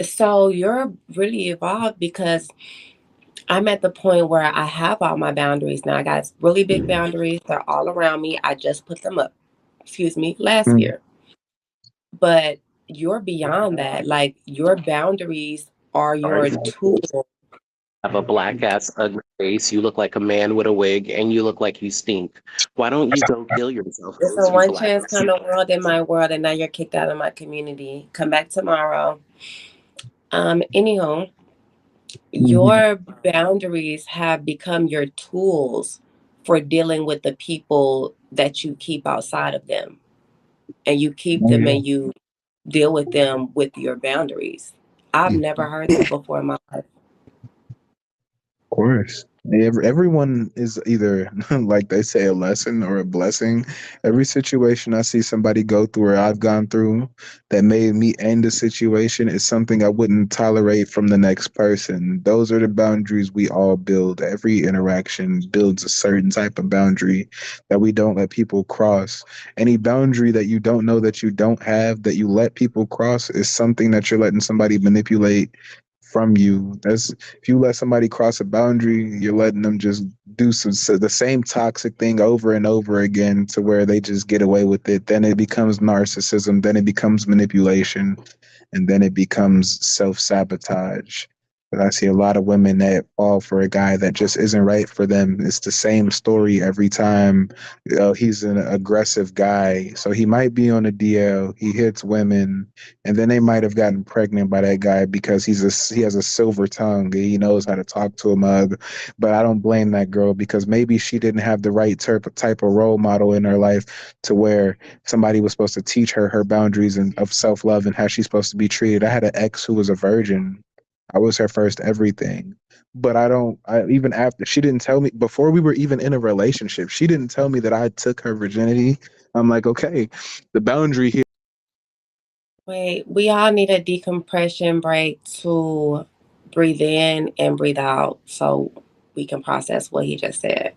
so you're really evolved, because I'm at the point where I have all my boundaries now. I got really big boundaries. They're all around me. I just put them up, last Mm. year. But you're beyond that. Like, your boundaries are your tool. Have a black ass ugly face, you look like a man with a wig, and you look like you stink. Why don't you go kill yourself, It's a those you one black chance kind of world in my world, and now you're kicked out of my community. Come back tomorrow. Anyhow, Mhm. your boundaries have become your tools for dealing with the people that you keep outside of them. And you keep Oh them yeah, and you deal with them with your boundaries. I've never heard that before in my life. of course. Everyone is either, like they say, a lesson or a blessing. Every situation I see somebody go through or I've gone through that made me end a situation is something I wouldn't tolerate from the next person. Those are the boundaries we all build. Every interaction builds a certain type of boundary that we don't let people cross. Any boundary that you don't know that you don't have that you let people cross is something that you're letting somebody manipulate from you. That's If you let somebody cross a boundary, you're letting them just do the same toxic thing over and over again to where they just get away with it. Then it becomes narcissism, then it becomes manipulation, and then it becomes self-sabotage. But I see a lot of women that fall for a guy that just isn't right for them. It's the same story every time. He's an aggressive guy, so he might be on a DL. He hits women, and then they might have gotten pregnant by that guy because he has a silver tongue. He knows how to talk to a mug. But I don't blame that girl because maybe she didn't have the right type of role model in her life to where somebody was supposed to teach her her boundaries and of self love and how she's supposed to be treated. I had an ex who was a virgin. I was her first everything. But I don't, I even after she didn't tell me before we were even in a relationship, she didn't tell me that I took her virginity. I'm like, okay, the boundary here. Wait, we all need a decompression break to breathe in and breathe out so we can process what he just said.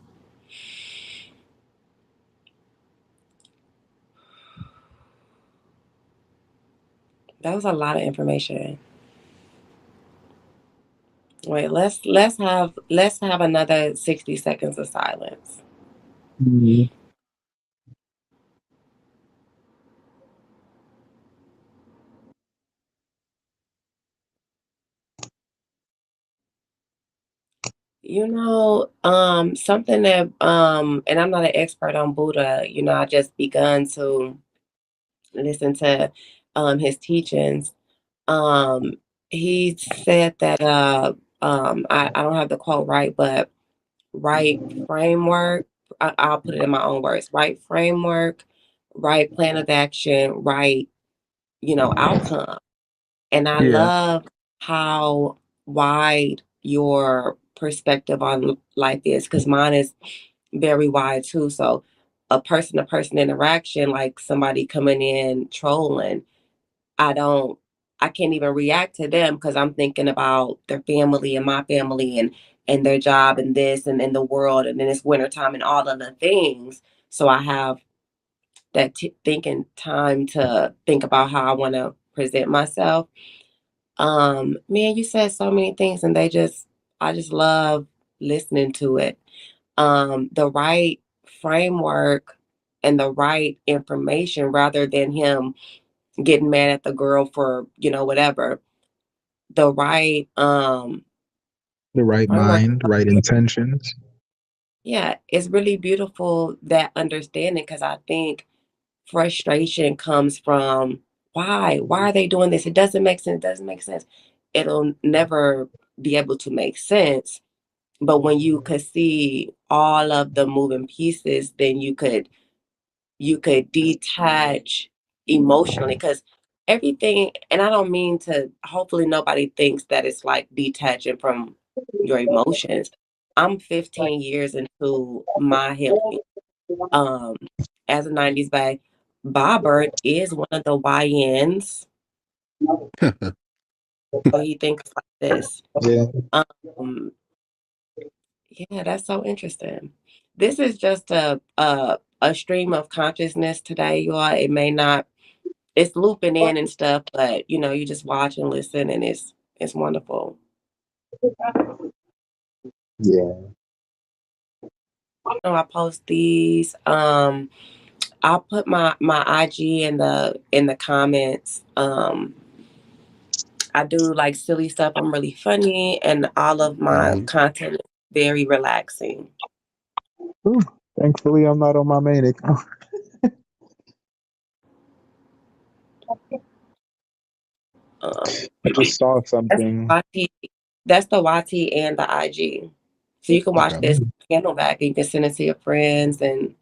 That was a lot of information. Wait, let's have another 60 seconds of silence. Mhm. Something that and I'm not an expert on Buddha, I just begun to listen to his teachings. Um he said that I don't have the quote right, but right framework, I'll put it in my own words, right framework, right plan of action, right, outcome. And I Yeah. love how wide your perspective on life is, because mine is very wide too. So a person to person interaction, like somebody coming in trolling, I don't, I can't even react to them because I'm thinking about their family and my family and their job and this and in the world and then it's wintertime and all of the things. So I have that thinking time to think about how I want to present myself. Man, you said so many things and I just love listening to it. The right framework and the right information rather than him getting mad at the girl for, whatever. The right The right framework. mind, right intentions. Yeah, it's really beautiful that understanding because I think frustration comes from why are they doing this? It doesn't make sense. It doesn't make sense. It'll never be able to make sense. But when you could see all of the moving pieces, then you could detach emotionally because everything, and I don't mean to, hopefully nobody thinks that it's like detaching from your emotions. I'm 15 years into my healing. Um, as a 90s Bobbert is one of the YNs, so he thinks like this. Yeah. Um, yeah, that's so interesting. This is just a stream of consciousness today, you all. It may not it's looping in and stuff, but you just watch and listen and it's wonderful. Yeah. I post these. I'll put my IG in the comments. I do like silly stuff. I'm really funny and all of my Mhm. content is very relaxing. Ooh, thankfully, I'm not on my main account. Um, I just saw that's something. YT, that's the YT and the IG. So you can watch Okay. this channel back and you can send it to your friends and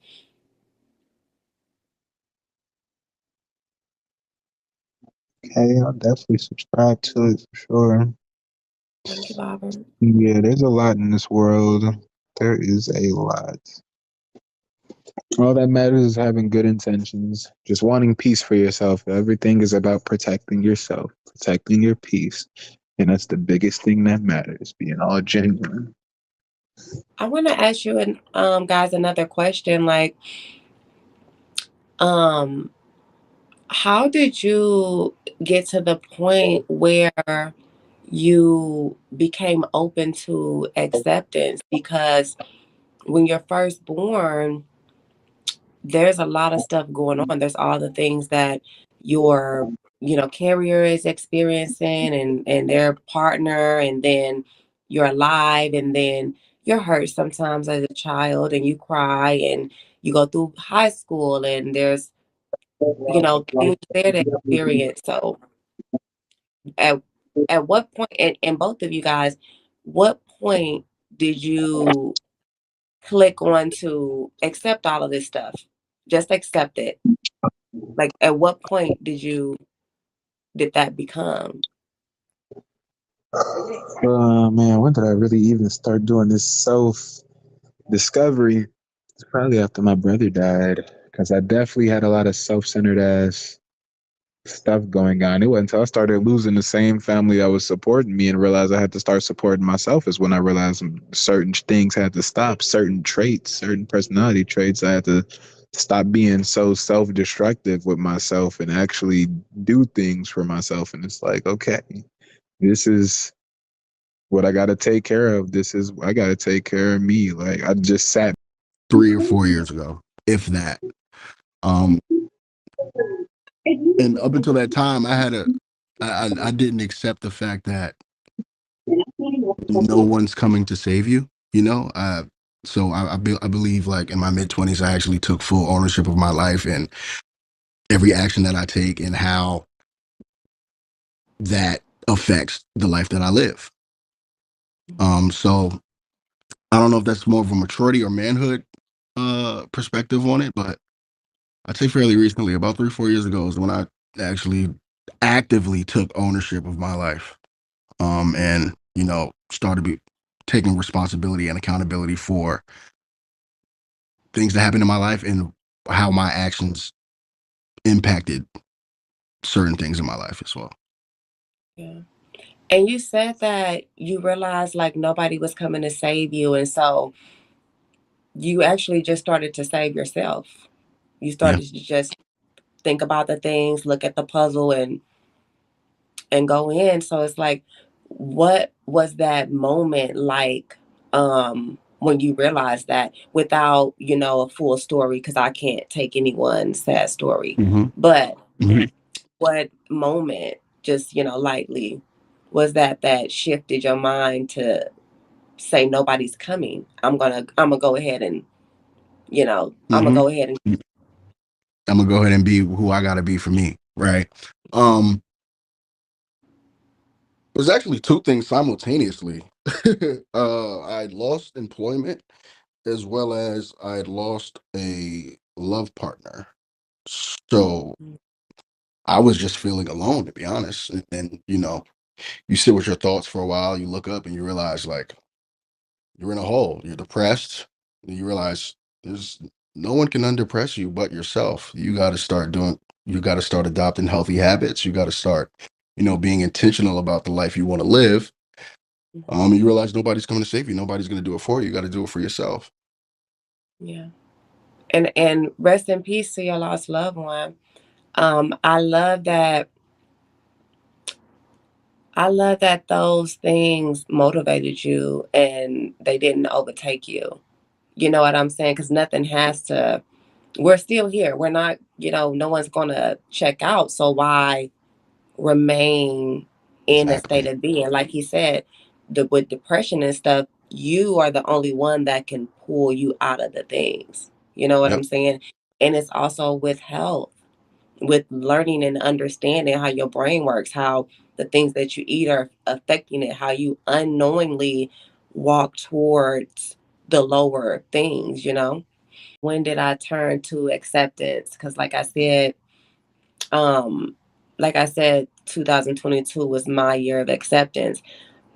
Okay, I'll definitely subscribe to it for sure. thank you, Barbara. Yeah, there's a lot in this world. There is a lot. All that matters is having good intentions, just wanting peace for yourself. Everything is about protecting yourself, protecting your peace. And that's the biggest thing that matters, being all genuine. I want to ask you and guys another question like um how did you get to the point where you became open to acceptance because when you're first born there's a lot of stuff going on. There's all the things that your carrier is experiencing and their partner and then you're alive and then you're hurt sometimes as a child and you cry and you go through high school and there's things there to experience. So at at what point and both of you guys, what point did you click on to accept all of this stuff? Just accept it. Like at what point did that become? Man, when did I really even start doing this self discovery? It's probably after my brother died, because I definitely had a lot of self centered ass stuff going on. It wasn't until I started losing the same family that was supporting me and realized I had to start supporting myself is when I realized certain things had to stop, certain traits, certain personality traits. I had to stop being so self-destructive with myself and actually do things for myself. And it's like, okay, this is what I got to take care of. This is, I got to take care of me. Like I just sat 3 or 4 years ago, if that. Um, and up until that time, I didn't accept the fact that no one's coming to save you. So I believe like in my mid 20s, I actually took full ownership of my life and every action that I take and how that affects the life that I live. So I don't know if that's more of a maturity or manhood perspective on it, but I'd say fairly recently, about 3 or 4 years ago, is when I actually actively took ownership of my life. And started taking responsibility and accountability for things that happened in my life and how my actions impacted certain things in my life as well. Yeah. And you said that you realized like nobody was coming to save you. And so you actually just started to save yourself. You Yeah. started to just think about the things, look at the puzzle and go in. So it's like, what was that moment like when you realized that without, a full story, because I can't take anyone's sad story. Mm-hmm. But Mm-hmm. what moment, just, lightly, was that shifted your mind to say nobody's coming? I'm gonna go ahead and, I'm gonna Mm-hmm. go ahead and I'm gonna go ahead and be who I gotta be for me, right? There's actually two things simultaneously. I lost employment as well as I had lost a love partner. So I was just feeling alone, to be honest. And then, you sit with your thoughts for a while, you look up and you realize like you're in a hole, you're depressed, and you realize there's no one can undepress you but yourself. You got to start adopting healthy habits. You got to start, being intentional about the life you want to live. And you realize nobody's coming to save you. Nobody's going to do it for you. You got to do it for yourself. yeah. And rest in peace to your lost loved one. I love that. I love that those things motivated you and they didn't overtake you. You know what I'm saying? Because nothing has to. We're still here. We're not. No one's gonna check out. So why remain in a state Exactly. of being? Like he said, with depression and stuff, you are the only one that can pull you out of the things. You know what Yep. I'm saying? And it's also with health, with learning and understanding how your brain works, how the things that you eat are affecting it, how you unknowingly walk towards the lower things. When did I turn to acceptance? Because um, like I said, 2022 was my year of acceptance.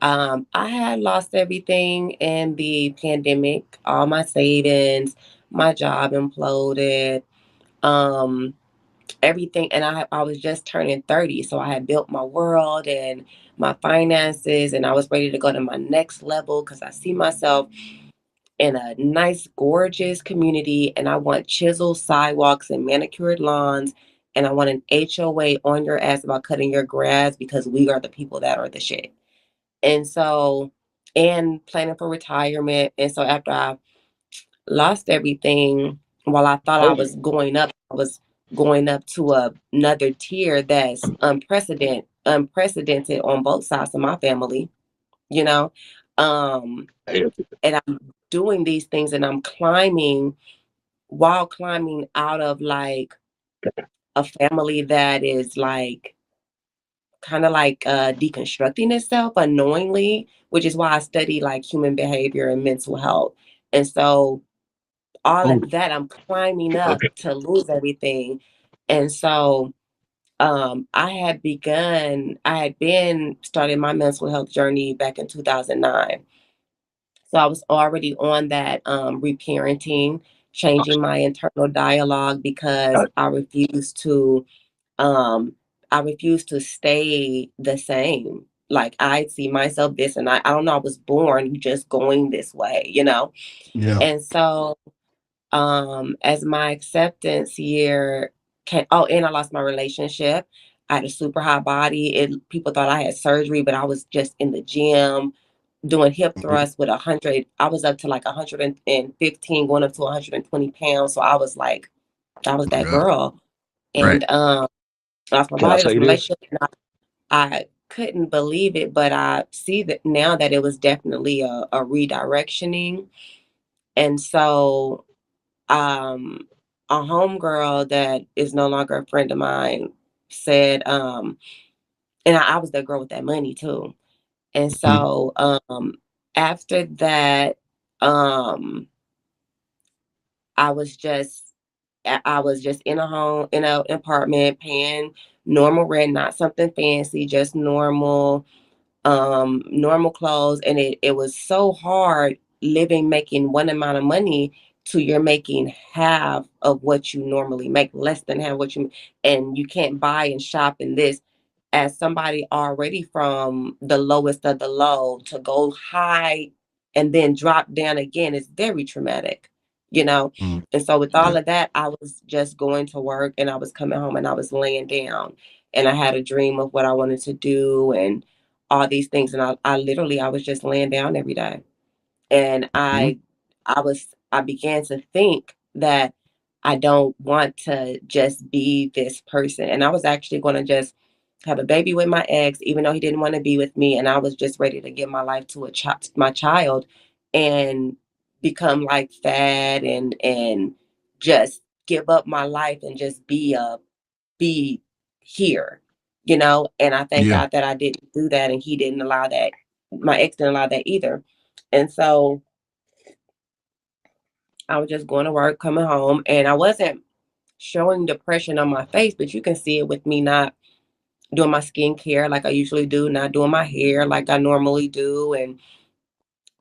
I had lost everything in the pandemic, all my savings, my job imploded. Um, Everything, and I was just turning 30, so I had built my world and my finances, and I was ready to go to my next level because I see myself in a nice gorgeous community, and I want chiseled sidewalks and manicured lawns, and I want an HOA on your ass about cutting your grass because we are the people that are the shit. And so, and planning for retirement. And so after I lost everything, while I thought I was going up, I was going up to another tier that's unprecedented on both sides of my family, you know. Um, and I'm doing these things and I'm climbing while climbing out of like a family that is like kind of like deconstructing itself unknowingly, which is why I study like human behavior and mental health. And so all of that, I'm climbing up to lose everything. And so I had been starting my mental health journey back in 2009. So I was already on that reparenting, changing my internal dialogue because um I refused to stay the same. Like I see myself this and I don't know, I was born just going this way. Yeah. And so as my acceptance year came, oh, and I lost my relationship. I had a super high body. People thought I had surgery, but I was just in the gym doing hip Mhm. thrusts with 100. I was up to like 115, going up to 120 pounds. So I was like, I was Oh my that God. girl. Right. And I lost my Can I body, tell lost you my this? relationship. And I couldn't believe it, but I see that now that it was definitely a redirectioning. And so a homegirl that is no longer a friend of mine said, and I was that girl with that money too. And Mhm. so after that, um, I was just I was just in a home, in an apartment, paying normal rent, not something fancy, just normal clothes. And it was so hard living, making one amount of money to you're making half of what you normally make, less than half what you, and you can't buy and shop in this, as somebody already from the lowest of the low, to go high and then drop down again is very traumatic, you know? Mm. And so with all Yeah. of that, I was just going to work and I was coming home and I was laying down and I had a dream of what I wanted to do and all these things. And I literally, I was just laying down every day. And Mhm. I began to think that I don't want to just be this person. And I was actually going to just have a baby with my ex, even though he didn't want to be with me. And I was just ready to give my life to my child and become like fat and just give up my life and just be here, you know? And I thank Yeah. God that I didn't do that and he didn't allow that. My ex didn't allow that either. And so I was just going to work, coming home, and I wasn't showing depression on my face, but you can see it with me not doing my skincare like I usually do, not doing my hair like I normally do,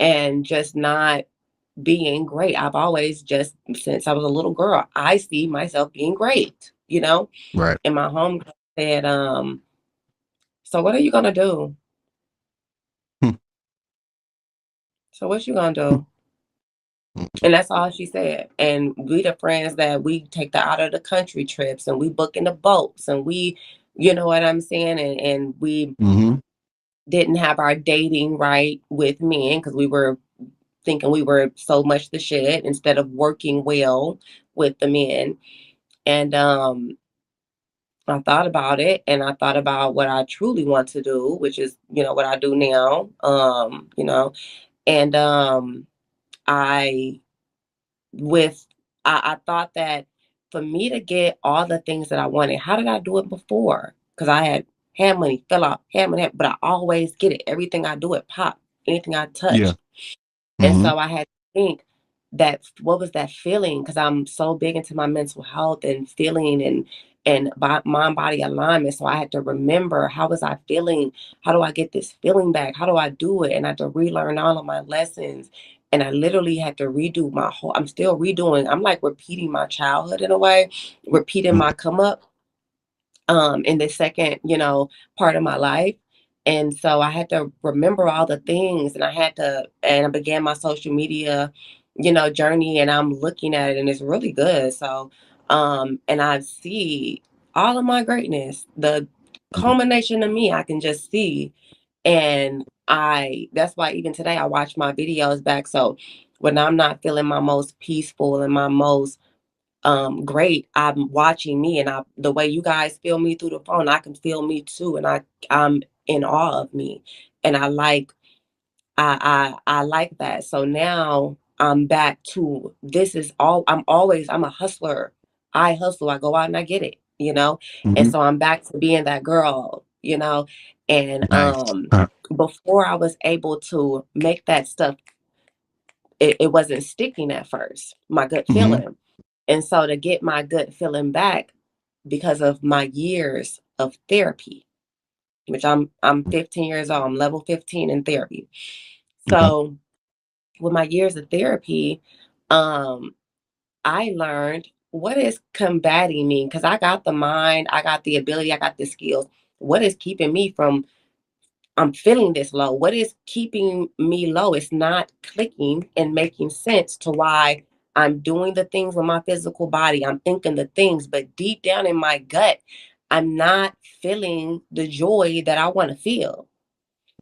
and just not being great. I've always just since I was a little girl, I see myself being great, you know? Right. And my home said, so what are you gonna do? Hmm. So what you gonna do? And that's all she said. And we the friends that we take the out of the country trips and we book in the boats and we, you know what I'm saying? And we Mm-hmm. didn't have our dating right with men because we were thinking we were so much the shit instead of working well with the men. And I thought about it and I thought about what I truly want to do, which is, you know, what I do now. You know, and I with I thought that for me to get all the things that I wanted, how did I do it before? Because I had money, fell out, had money, but I always get it. Everything I do, it pop. Anything I Yeah. touch. And Mm-hmm. so I had to think that what was that feeling? Because I'm so big into my mental health and feeling and mind body alignment. So I had to remember, how was I feeling? How do I get this feeling back? How do I do it? And I had to relearn all of my lessons. And I literally had to redo my whole. I'm still redoing. I'm like repeating my childhood in a way, repeating my come up in the second, you know, part of my life. And so I had to remember all the things and I began my social media, you know, journey and I'm looking at it and it's really good. So, and I see all of my greatness, the culmination of me, I can just see. And that's why even today I watch my videos back. So when I'm not feeling my most peaceful and my most great, I'm watching me and the way you guys feel me through the phone, I can feel me too. And I'm in awe of me. And I like that. So now I'm back to this is all I'm a hustler. I hustle, I go out and I get it, you know? And Mm-hmm. so I'm back to being that girl, you know? And Nice. before I was able to make that stuff, it wasn't sticking at first, my gut Mm-hmm. feeling. And so to get my gut feeling back because of my years of therapy, which I'm 15 years old, I'm level 15 in therapy. Okay. So with my years of therapy, um, I learned what is combating me because I got the mind, I got the ability, I got the skills. What is keeping me from I'm feeling this low? What is keeping me low? It's not clicking and making sense to why I'm doing the things with my physical body. I'm thinking the things, but deep down in my gut, I'm not feeling the joy that I want to feel.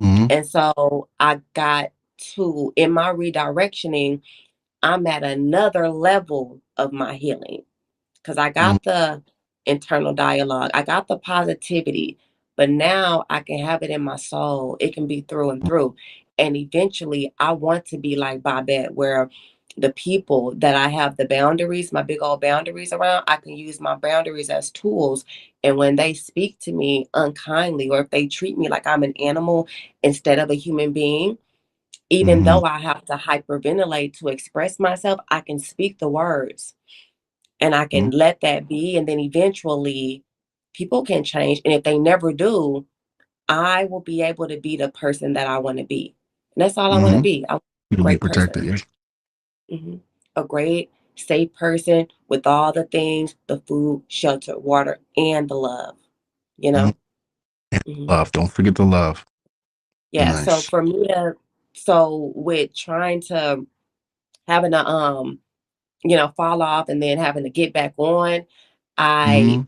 Mm-hmm. And so I got in my redirectioning, I'm at another level of my healing because I got the internal dialogue, I got the positivity, but now I can have it in my soul. It can be through and through. And eventually, I want to be like Babette, where the people that I have the boundaries, my big old boundaries around, I can use my boundaries as tools. And when they speak to me unkindly, or if they treat me like I'm an animal instead of a human being, even Mm-hmm. though I have to hyperventilate to express myself, I can speak the words and I can let that be. And then eventually people can change. And if they never do, I will be able to be the person that I want to be. And that's all I want to Mm-hmm. be. I'm a You'll be great protected. person. Yeah. Hmm a great, safe person with all the things, the food, shelter, water, and the love, you know? Mhm. Love. Don't forget the love. Yeah, so Nice. for me to so with trying to having to fall off and then having to get back on, I Mm-hmm.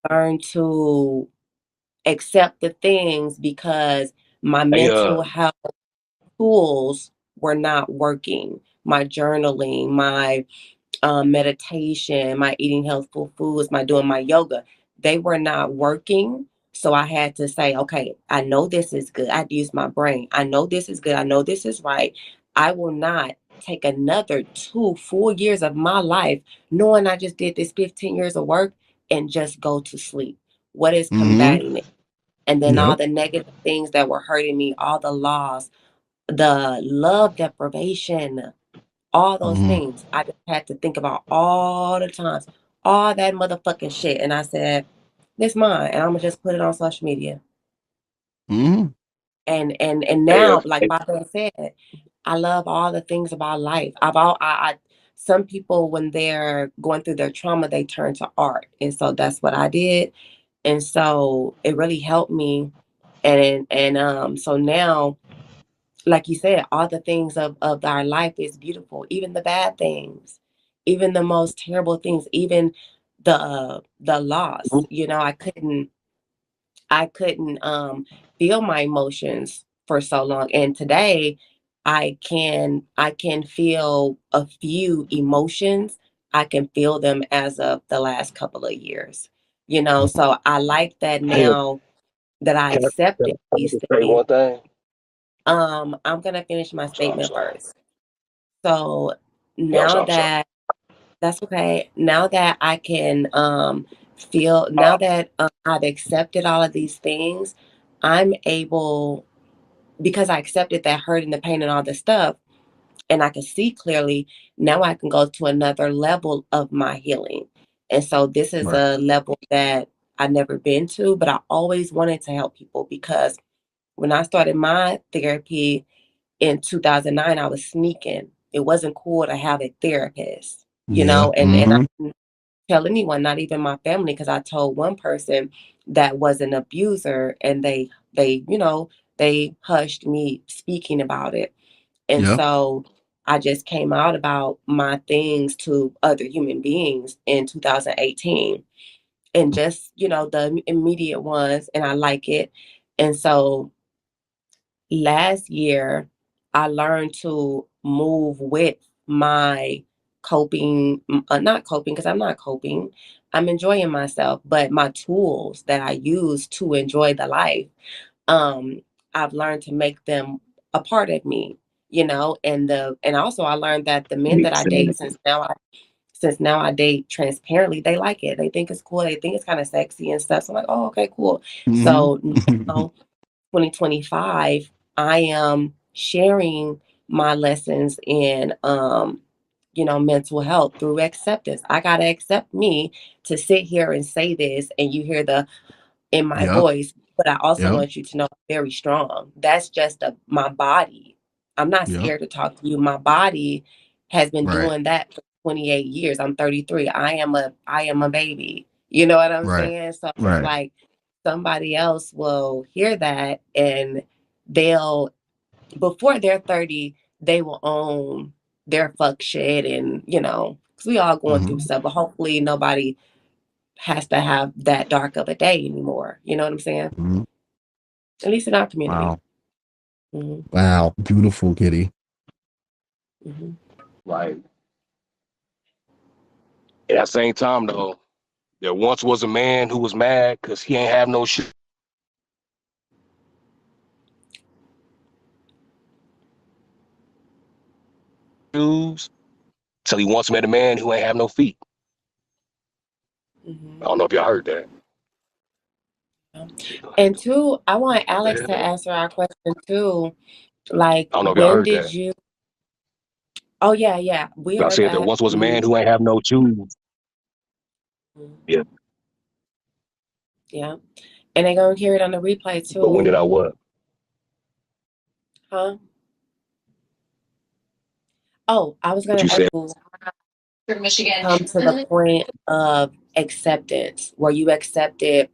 learned to accept the things because my Hey, mental health tools were not working. My journaling, my meditation, my eating healthful foods, my doing my yoga, they were not working. So I had to say, okay, I know this is good. I had to use my brain. I know this is good. I know this is right. I will not take another 2 full years of my life knowing I just did this 15 years of work and just go to sleep. What is Mm-hmm. combating it? And then all Yep. the negative things that were hurting me, all the loss, the love deprivation, all those Mm-hmm. things. I just had to think about all the times, all that motherfucking shit. And I said, this mine, and I'm gonna just put it on social media. Mm-hmm. And hey, now, like Baba said, I love all the things about life. I some people when they're going through their trauma, they turn to art. And so that's what I did. And so it really helped me. And so now, like you said, all the things of our life is beautiful, even the bad things, even the most terrible things, even the loss. I couldn't feel my emotions for so long. And today I can feel a few emotions. I can feel them as of the last couple of years. So I like that hey, now that I can accepted I these just say things. one thing? I'm gonna finish my I'm statement sorry. first. So Yeah, now I'm sorry. that that's okay. Now that I can feel, now that I've accepted all of these things, I'm able, because I accepted that hurt and the pain and all this stuff, and I can see clearly, now I can go to another level of my healing. And so this is Right. a level that I've never been to, but I always wanted to help people because when I started my therapy, in 2009, I was sneaking. It wasn't cool to have a therapist, Yeah. and I Mm-hmm. didn't tell anyone, not even my family, because I told one person that was an abuser, and they hushed me speaking about it. And Yep. so I just came out about my things to other human beings in 2018, and just the immediate ones, and I like it. And so last year, I learned to move with my not coping because I'm not coping. I'm enjoying myself, but my tools that I use to enjoy the life, um, I've learned to make them a part of me, and also I learned that the men that I date, since now I date transparently, they like it. They think it's cool. They think it's kind of sexy and stuff. So I'm like, oh, okay, cool. So Mm-hmm. now 2025, I am sharing my lessons in mental health through acceptance. I gotta accept me to sit here and say this, and you hear the in my Yep. voice, but I also Yep. want you to know I'm very strong. That's just my body. I'm not Yep. scared to talk to you. My body has been Right. doing that for 28 years. I'm 33. I am a baby. You know what I'm Right. saying? So it's Right. like somebody else will hear that, and they'll before they're 30, they will own their fuck shit, and because we all going through Mm-hmm. stuff, but hopefully nobody has to have that dark of a day anymore. You know what I'm saying? Mm-hmm. At least in our community. Wow. Hmm. Wow. Beautiful, Kitty. Hmm. Right. At that same time, though, there once was a man who was mad because he ain't have no shoes. Till he once met a man who ain't have no feet. I Hmm. don't know if y'all heard that. And two, I want What the Alex to hell? answer our question too. Like, I don't know if y'all when heard did that. you? Oh yeah, yeah, we I heard said there that. once was a Hmm. man who ain't have no shoes. Yeah, Yeah, and they're gonna hear it on the replay but when did too, I what? huh? Oh, I was What gonna you ask said? you, come to the point of acceptance, where you accepted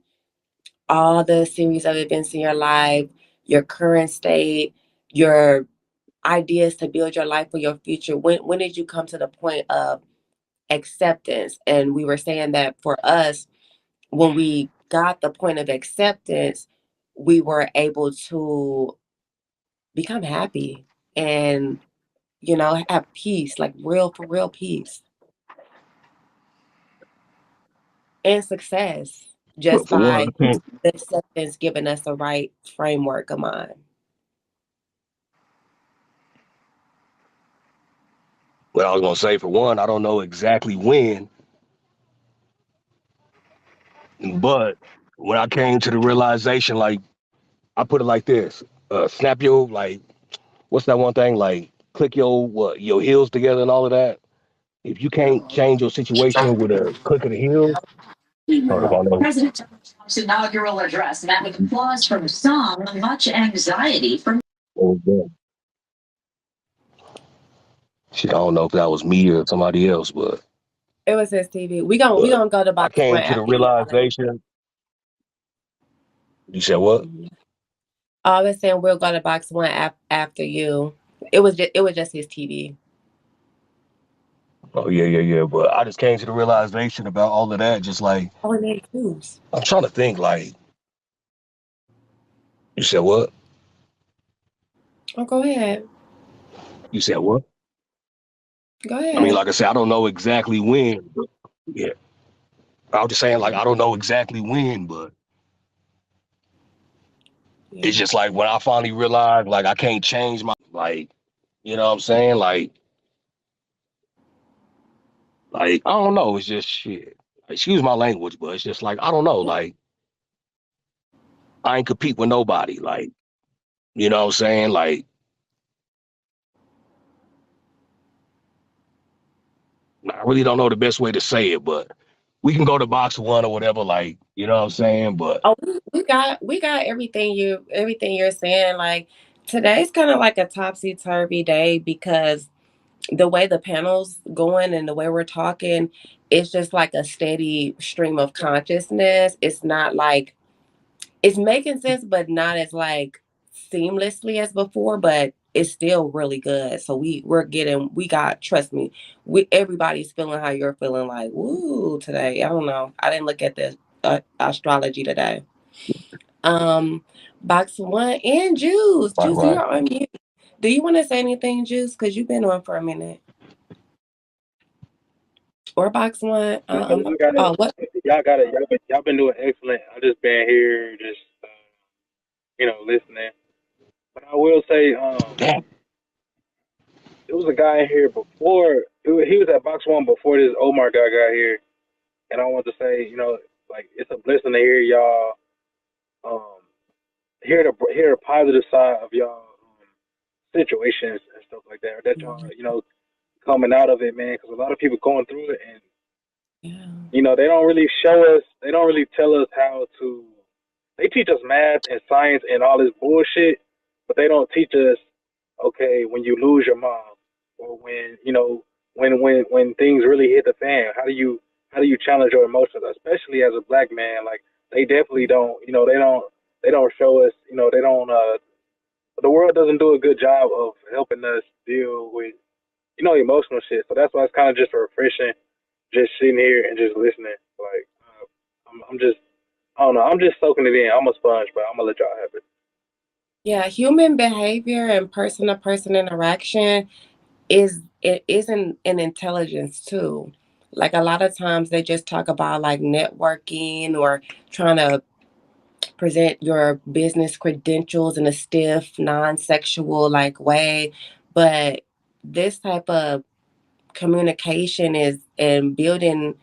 all the series of events in your life, your current state, your ideas to build your life for your future? When did you come to the point of acceptance? And we were saying that for us, when we got the point of acceptance, we were able to become happy and, have peace, like real, for real peace and success, But just for one, by I can't. the acceptance giving us the right framework of mind. Well, I was gonna say, for one, I don't know exactly when, but when I came to the realization, like I put it like this: snap your like, what's that one thing? Like click your heels together and all of that. If you can't change your situation with a click of the heels, hold up, I don't know. President Trump's inaugural address met with applause from some, much anxiety from. Oh, yeah. Shit, I don't know if that was me or somebody else, It was his TV. We gonna go to I box one came to the after you. realization. You said what? Mhm. I was saying we'll go to box one after you. It was just his TV. Oh yeah. But I just came to the realization about all of that. Just like Oh, and then choose. I'm trying to think. Like you said what? Oh, go ahead. You said what? Go I mean, ahead. like I said, I don't know exactly when. But yeah, I was just saying like I don't know exactly when, but Yeah. it's just like when I finally realized like I can't change my like, you know what I'm saying? Like I don't know. It's just shit. Excuse my language, but it's just like I don't know. Like I ain't compete with nobody. Like you know what I'm saying? Like I really don't know the best way to say it, but we can go to box one or whatever. Like you know what I'm saying? But Oh, we got everything you're saying. Like, today's kind of like a topsy turvy day because the way the panel's going and the way we're talking, it's just like a steady stream of consciousness. It's not like it's making sense, but not as like seamlessly as before, but it's still really good. So we got, trust me, everybody's feeling how you're feeling, like, woo, today. I don't know. I didn't look at the astrology today. Um, Box one and Juice. right, Juice, right. you're on mute. Do you want to say anything, Juice? Because you've been on for a minute. Or box one. No, y'all got it. Oh, what? Y'all got it. Y'all been doing excellent. I just been here, just listening. But I will say, Damn. there was a guy in here before. He was at box one before this Omar guy got here, and I want to say, like it's a blessing to hear y'all, um, hear the positive side of y'all situations and stuff like that. Or that y'all, coming out of it, man. Because a lot of people going through it, and Yeah. they don't really show us. They don't really tell us how to. They teach us math and science and all this bullshit, but they don't teach us, okay, when you lose your mom, or when when things really hit the fan, how do you challenge your emotions, especially as a black man? Like they definitely don't, they don't show us, they don't. The world doesn't do a good job of helping us deal with emotional shit. So that's why it's kind of just refreshing, just sitting here and just listening. Like I'm just I don't know. I'm just soaking it in. I'm a sponge, but I'm gonna let y'all have it. Yeah, human behavior and person to person interaction is an intelligence too. Like, a lot of times they just talk about like networking or trying to present your business credentials in a stiff, non-sexual like way. But this type of communication is and building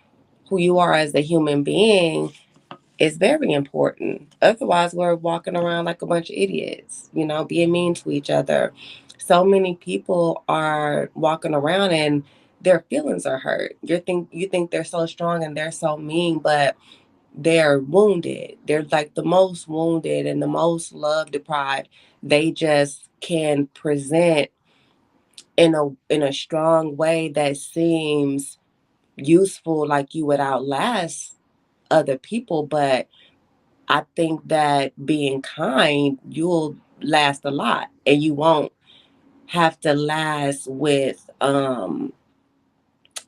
who you are as a human being is very important. Otherwise, we're walking around like a bunch of idiots, being mean to each other. So many people are walking around and their feelings are hurt. You think they're so strong and they're so mean, but they're wounded. They're like the most wounded and the most love deprived. They just can present in a strong way that seems useful, like you would outlast other people, but I think that being kind, you'll last a lot, and you won't have to last with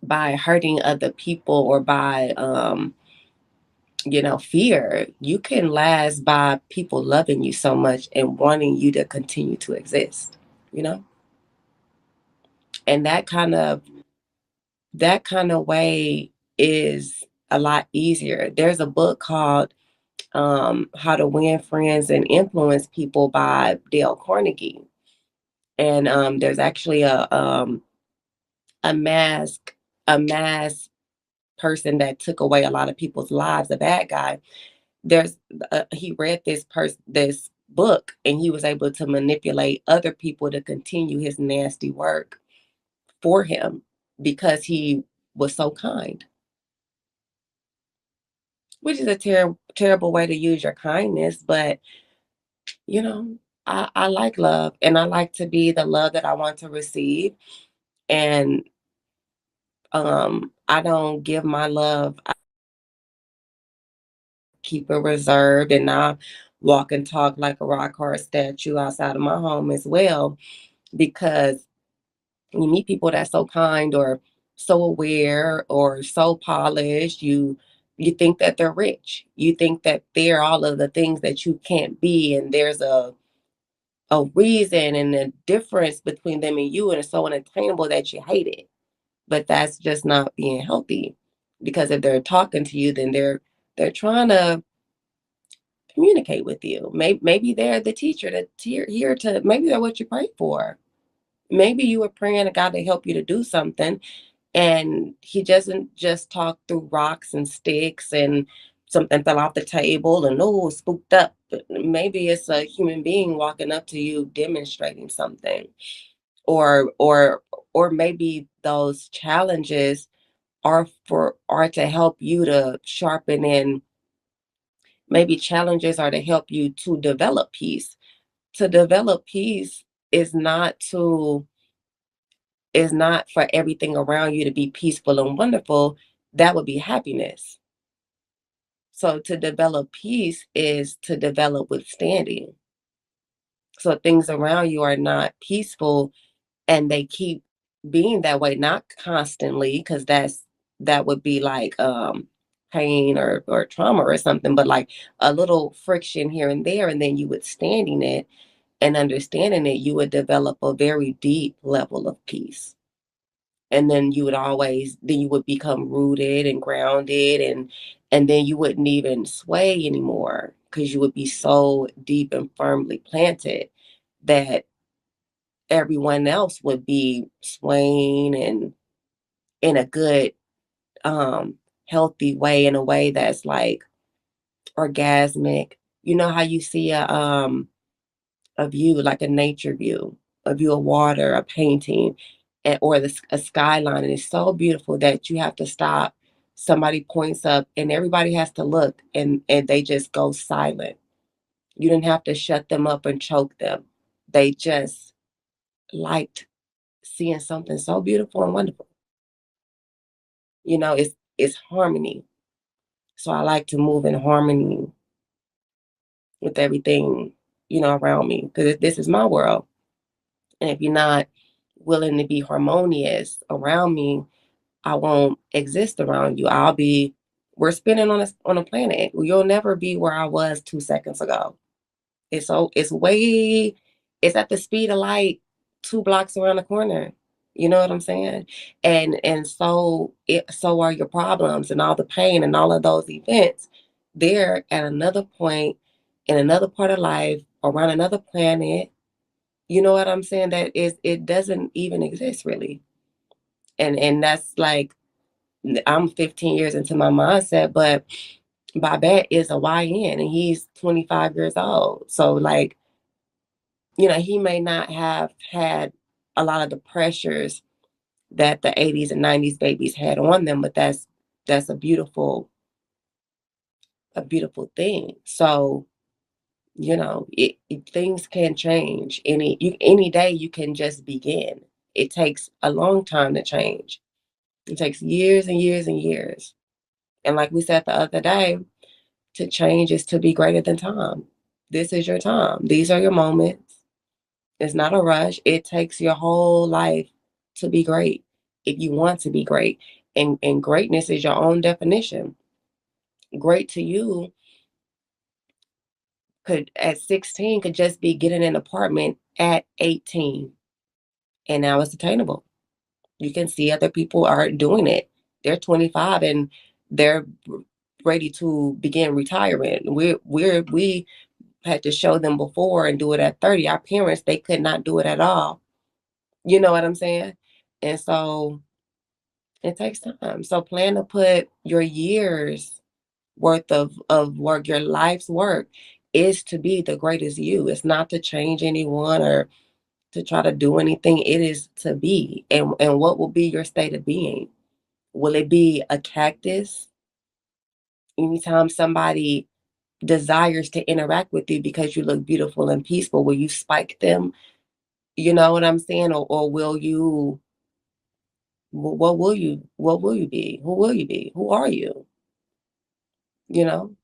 by hurting other people or by fear. You can last by people loving you so much and wanting you to continue to exist, you know? And that kind of way is a lot easier. There's a book called How to Win Friends and Influence People by Dale Carnegie. And there's actually a mask a mass person that took away a lot of people's lives, a bad guy. There's he read this book, and he was able to manipulate other people to continue his nasty work for him because he was so kind, which is a terrible way to use your kindness. But you know, I like love, and I like to be the love that I want to receive. And I don't give my love. I keep it reserved, and I walk and talk like a rock hard statue outside of my home as well, because you meet people that's so kind or so aware or so polished, you think that they're rich. You think that they're all of the things that you can't be, and there's a reason and a difference between them and you, and it's so unattainable that you hate it. But that's just not being healthy, because if they're talking to you, then they're trying to communicate with you. Maybe they're the teacher that's here to, maybe they're what you pray for. Maybe you were praying to God to help you to do something, and he doesn't just talk through rocks and sticks and something fell off the table and oh, spooked up. Maybe it's a human being walking up to you demonstrating something. Or or or maybe those challenges are to help you to sharpen, and maybe challenges are to help you to develop peace. To develop peace is not to is not for everything around you to be peaceful and wonderful. That would be happiness. So to develop peace is to develop withstanding. So if things around you are not peaceful and they keep being that way, not constantly, because that would be like pain or trauma or something, but like a little friction here and there, and then you withstanding it and understanding it, you would develop a very deep level of peace. And then you would become rooted and grounded, and then you wouldn't even sway anymore, because you would be so deep and firmly planted that everyone else would be swaying and in a good healthy way, in a way that's like orgasmic. You know how you see a view, like a nature view, a view of water, a painting, or a skyline, and it's so beautiful that you have to stop. Somebody points up, and everybody has to look, and they just go silent. You didn't have to shut them up and choke them. They just liked seeing something so beautiful and wonderful. It's harmony. So I like to move in harmony with everything, around me, because this is my world. And if you're not willing to be harmonious around me, I won't exist around you. We're spinning on a planet. You'll never be where I was 2 seconds ago. It's at the speed of light 2 blocks around the corner. You know what I'm saying? And so are your problems and all the pain and all of those events. They're at another point in another part of life, around another planet. You know what I'm saying? It doesn't even exist really. And that's like, I'm 15 years into my mindset, but Babette is a YN and he's 25 years old. So like, he may not have had a lot of the pressures that the 80s and 90s babies had on them, but that's a beautiful thing. So, things can change any day. You can just begin. It takes a long time to change. It takes years and years and years. And like we said the other day, to change is to be greater than time. This is your time. These are your moments. It's not a rush. It takes your whole life to be great if you want to be great. And greatness is your own definition. Great to you could at 16 could just be getting an apartment at 18. And now it's attainable. You can see other people are doing it. They're 25 and they're ready to begin retirement. We had to show them before and do it at 30. Our parents, they could not do it at all. You know what I'm saying? And so it takes time. So plan to put your years worth of work, your life's work is to be the greatest you. It's not to change anyone or to try to do anything. It is to be. And what will be your state of being? Will it be a cactus? Anytime somebody desires to interact with you because you look beautiful and peaceful, will you spike them? You know what I'm saying? Or will you, what will you be? Who will you be? Who are you? You know?